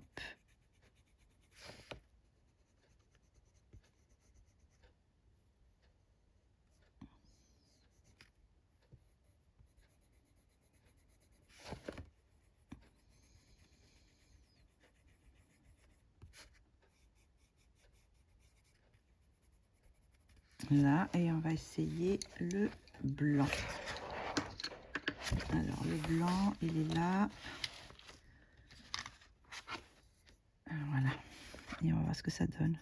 Speaker 1: Là, et on va essayer le blanc. Alors, le blanc, il est là. Voilà. Et on va voir ce que ça donne.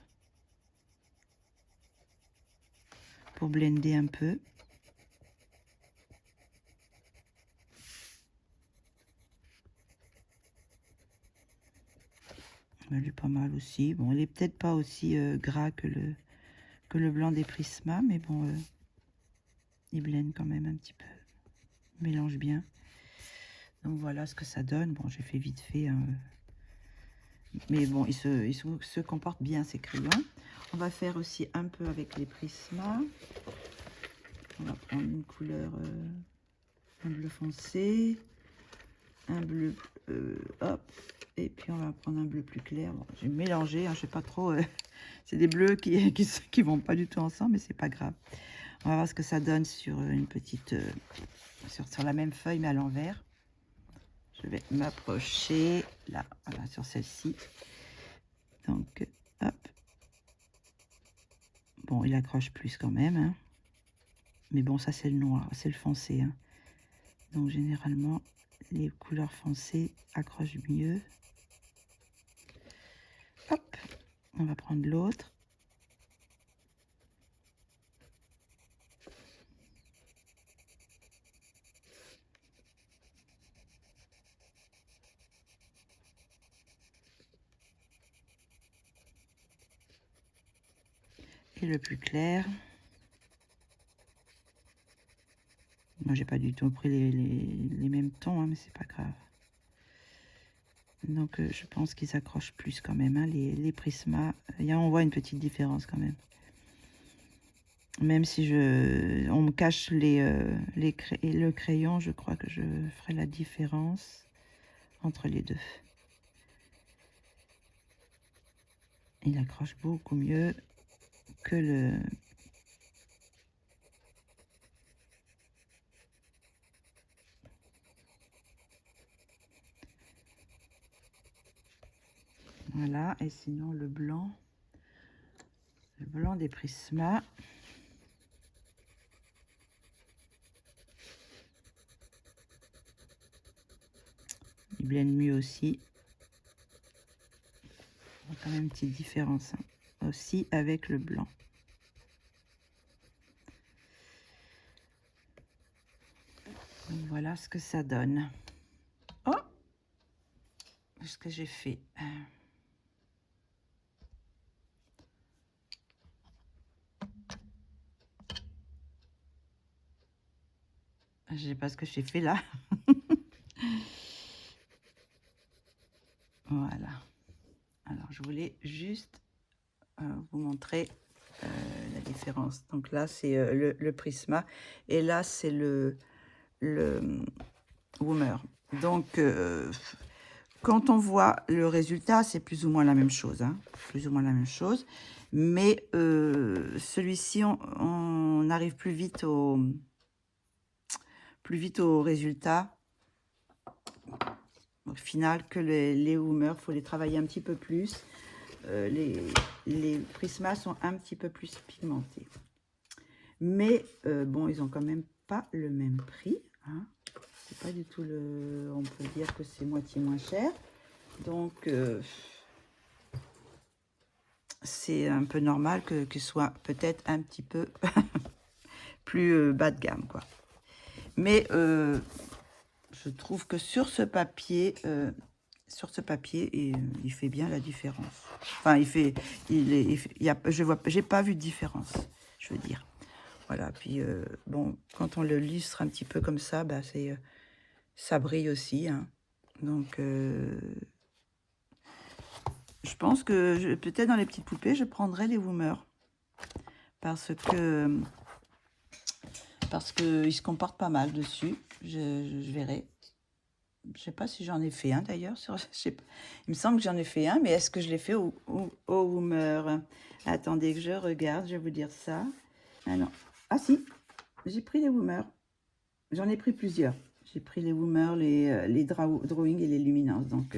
Speaker 1: Pour blender un peu. Elle est pas mal aussi. Bon, il est peut-être pas aussi gras que le blanc des Prisma, mais bon, il blende quand même un petit peu. Il mélange bien. Donc voilà ce que ça donne. Bon, j'ai fait vite fait. Hein. Mais bon, ils se comportent bien, ces crayons. On va faire aussi un peu avec les Prisma. On va prendre une couleur, un bleu foncé, un bleu, hop, et puis on va prendre un bleu plus clair. Bon, j'ai mélangé, hein, je sais pas trop. C'est des bleus qui vont pas du tout ensemble, mais c'est pas grave. On va voir ce que ça donne sur une petite, sur la même feuille, mais à l'envers. Je vais m'approcher, là, voilà, sur celle-ci. Donc, hop. il accroche plus quand même, hein. Mais bon, ça c'est le noir, c'est le foncé, hein. Donc généralement, les couleurs foncées accrochent mieux. Hop, on va prendre l'autre. Et le plus clair. Moi, j'ai pas du tout pris les mêmes tons, hein, mais c'est pas grave. Donc, je pense qu'ils accrochent plus quand même, hein, les Prisma. On voit une petite différence quand même. Même si on me cache le crayon, je crois que je ferai la différence entre les deux. Il accroche beaucoup mieux que le... Voilà, et sinon le blanc des Prisma. Il blende mieux aussi. Il y a quand même une petite différence, hein, aussi avec le blanc. Donc voilà ce que ça donne. Oh, ce que j'ai fait. Je sais pas ce que j'ai fait là. Voilà. Alors, je voulais juste vous montrer la différence. Donc là, c'est le Prisma. Et là, c'est le Woomer. Donc, quand on voit le résultat, c'est plus ou moins la même chose. Hein, plus ou moins la même chose. Mais celui-ci, on arrive plus vite au résultat au final que les Woomer. Il faut les travailler un petit peu plus. Les Prisma sont un petit peu plus pigmentés. Mais bon, ils ont quand même pas le même prix. Hein. C'est pas du tout le... On peut dire que c'est moitié moins cher. Donc, c'est un peu normal que soit peut-être un petit peu plus bas de gamme, quoi. Mais je trouve que sur ce papier, il fait bien la différence. Enfin, j'ai pas vu de différence, je veux dire. Voilà, puis bon, quand on le lustre un petit peu comme ça, bah, ça brille aussi, hein. Donc, je pense que peut-être dans les petites poupées, je prendrai les Woomer. Parce que ils se comportent pas mal dessus. Je verrai. Je sais pas si j'en ai fait un d'ailleurs. Il me semble que j'en ai fait un, mais est-ce que je l'ai fait au Woomer? Attendez que je regarde, je vais vous dire ça. Ah non. Ah si, j'ai pris les Woomer. J'en ai pris plusieurs. J'ai pris les Woomer, les drawing et les luminances. Donc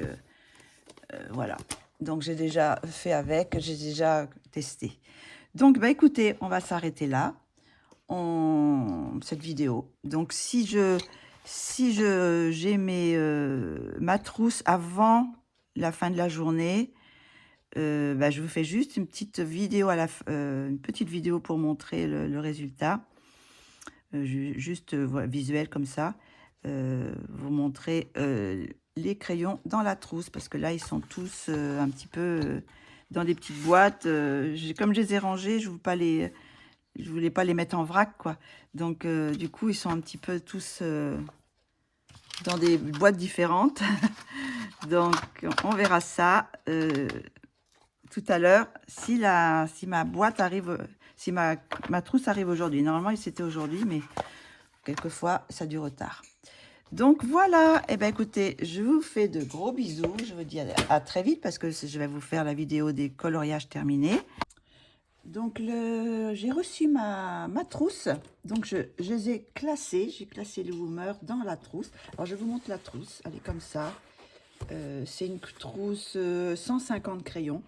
Speaker 1: voilà. Donc j'ai déjà fait avec, j'ai déjà testé. Donc bah écoutez, on va s'arrêter là. Cette vidéo. Donc si j'ai ma trousse avant la fin de la journée, bah, je vous fais juste une petite vidéo une petite vidéo pour montrer le résultat, juste visuel comme ça, vous montrer les crayons dans la trousse parce que là ils sont tous un petit peu dans des petites boîtes. Comme je les ai rangés, je voulais pas les mettre en vrac, quoi. Donc, du coup, ils sont un petit peu tous dans des boîtes différentes. Donc, on verra ça tout à l'heure. Si ma boîte arrive, si ma trousse arrive aujourd'hui. Normalement, c'était aujourd'hui, mais quelquefois, ça a du retard. Donc, voilà. Eh bien, écoutez, je vous fais de gros bisous. Je vous dis à très vite parce que je vais vous faire la vidéo des coloriages terminés. Donc, j'ai reçu ma trousse. Donc, je les ai classés. J'ai classé les Woomer dans la trousse. Alors, je vous montre la trousse. Elle est comme ça. C'est une trousse 150 crayons.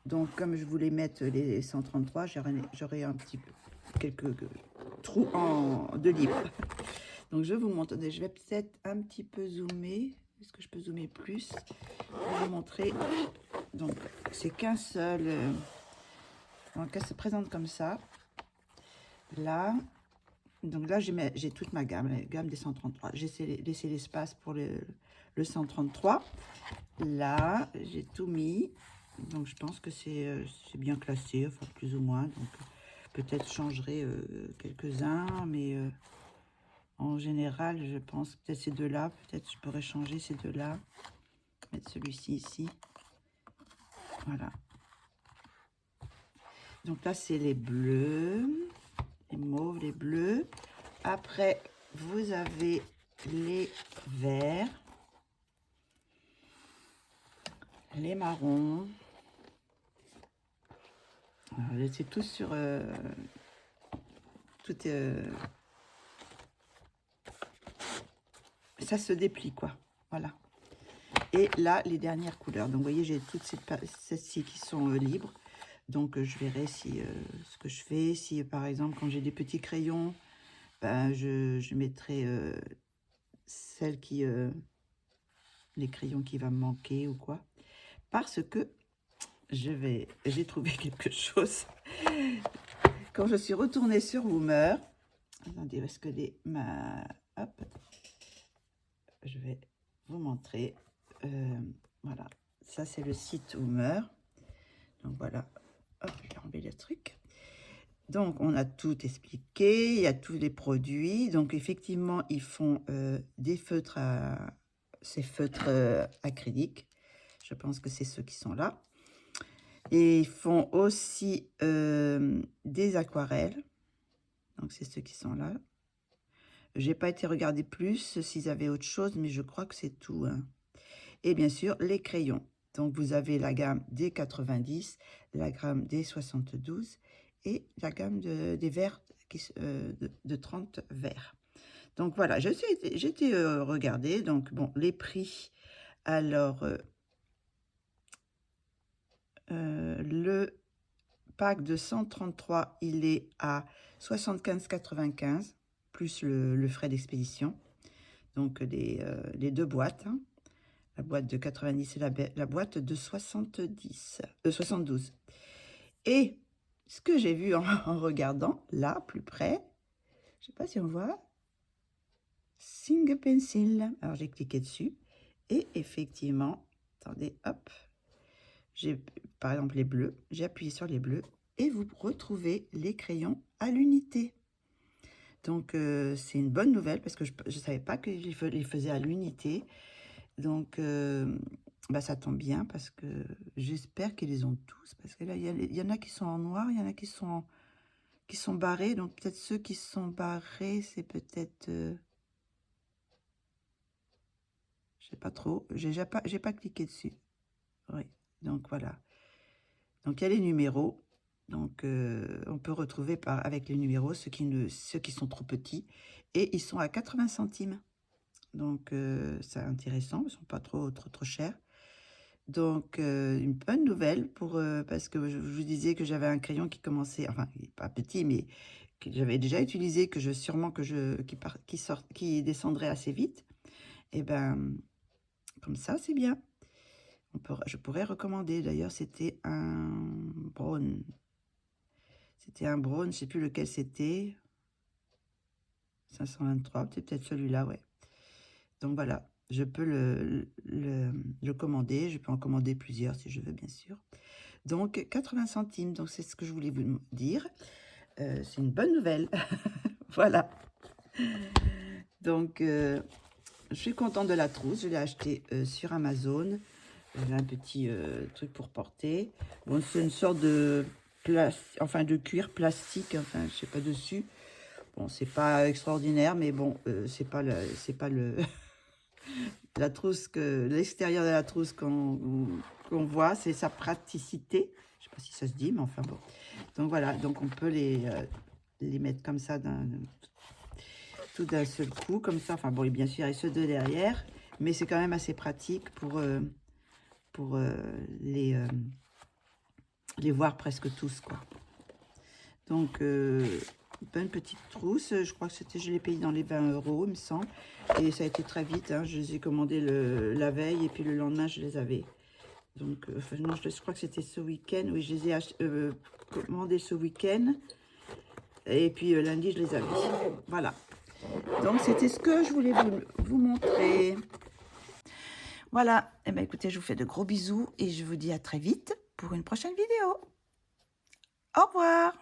Speaker 1: Donc, comme je voulais mettre les 133, j'aurais un petit peu quelques trous de libre. Donc, je vous montre. Je vais peut-être un petit peu zoomer. Est-ce que je peux zoomer plus pour vous montrer? Donc, c'est qu'un seul. Donc, elle se présente comme ça. Là. Donc là, j'ai toute ma gamme, la gamme des 133. J'ai laissé l'espace pour le 133. Là, j'ai tout mis. Donc, je pense que c'est bien classé, enfin, plus ou moins. Donc, peut-être je changerai quelques-uns, mais en général, je pense peut-être ces deux-là. Peut-être je pourrais changer ces deux-là. Mettre celui-ci ici. Voilà. Donc là, c'est les bleus, les mauves, les bleus. Après, vous avez les verts, les marrons. C'est tout sur... tout ça se déplie, quoi. Voilà. Et là, les dernières couleurs. Donc, vous voyez, j'ai toutes celles-ci qui sont libres. Donc, je verrai si ce que je fais. Si, par exemple, quand j'ai des petits crayons, ben, je mettrai celles qui... les crayons qui vont me manquer ou quoi. Parce que j'ai trouvé quelque chose. Quand je suis retournée sur Woomer, attendez, parce que hop, je vais vous montrer. Voilà, ça c'est le site Woomer. Donc voilà, hop, je vais enlever le truc. Donc on a tout expliqué, il y a tous les produits. Donc effectivement, ils font des feutres ces feutres acryliques. Je pense que c'est ceux qui sont là. Et ils font aussi des aquarelles. Donc, c'est ceux qui sont là. J'ai pas été regarder plus s'ils avaient autre chose, mais je crois que c'est tout. Hein. Et bien sûr, les crayons. Donc, vous avez la gamme des 90, la gamme des 72 et la gamme des verts de 30 verts. Donc, voilà, j'ai été regarder. Donc, bon, les prix. Alors, le pack de 133, il est à 75,95 plus le frais d'expédition. Donc les deux boîtes, hein. La boîte de 90 et la boîte de 72. Et ce que j'ai vu en regardant là, plus près, je sais pas si on voit, Sing Pencil. Alors j'ai cliqué dessus et effectivement, attendez, hop, j'ai par exemple les bleus, j'ai appuyé sur les bleus et vous retrouvez les crayons à l'unité. Donc, c'est une bonne nouvelle parce que je ne savais pas qu'ils les faisaient à l'unité. Donc, bah, ça tombe bien parce que j'espère qu'ils les ont tous. Parce que là, il y en a qui sont en noir, il y en a qui sont barrés. Donc, peut-être ceux qui sont barrés, c'est peut-être... je sais pas trop. J'ai pas cliqué dessus. Oui, donc voilà. Donc, il y a les numéros. Donc, on peut retrouver avec les numéros ceux qui sont trop petits. Et ils sont à 80 centimes. Donc, c'est intéressant. Ils ne sont pas trop chers. Donc, une bonne nouvelle parce que je vous disais que j'avais un crayon qui commençait, enfin, il n'est pas petit, mais que j'avais déjà utilisé, qui descendrait assez vite. Et ben, comme ça, c'est bien. Je pourrais recommander. D'ailleurs, c'était un brown. C'était un brown, je ne sais plus lequel c'était. 523, peut-être celui-là, ouais. Donc voilà, je peux le commander. Je peux en commander plusieurs si je veux, bien sûr. Donc 80 centimes, donc c'est ce que je voulais vous dire. C'est une bonne nouvelle. Voilà. Donc, je suis contente de la trousse. Je l'ai achetée sur Amazon. Elle a un petit truc pour porter. Bon, c'est une sorte de de cuir plastique, enfin, je sais pas dessus. Bon, c'est pas extraordinaire, mais bon, c'est pas la trousse l'extérieur de la trousse qu'on voit, c'est sa praticité. Je sais pas si ça se dit, mais enfin bon. Donc voilà, donc on peut les mettre comme ça tout d'un seul coup, comme ça. Enfin bon, et bien sûr, il y a ceux de derrière, mais c'est quand même assez pratique pour les voir presque tous, quoi. Donc, bonne petite trousse. Je crois que c'était, je l'ai payé dans les 20 €, il me semble. Et ça a été très vite, hein. Je les ai commandés la veille et puis le lendemain, je les avais. Donc, non, je crois que c'était ce week-end. Oui, je les ai commandés ce week-end. Et puis lundi, je les avais. Voilà. Donc, c'était ce que je voulais vous montrer. Voilà. Eh bien, écoutez, je vous fais de gros bisous et je vous dis à très vite pour une prochaine vidéo. Au revoir.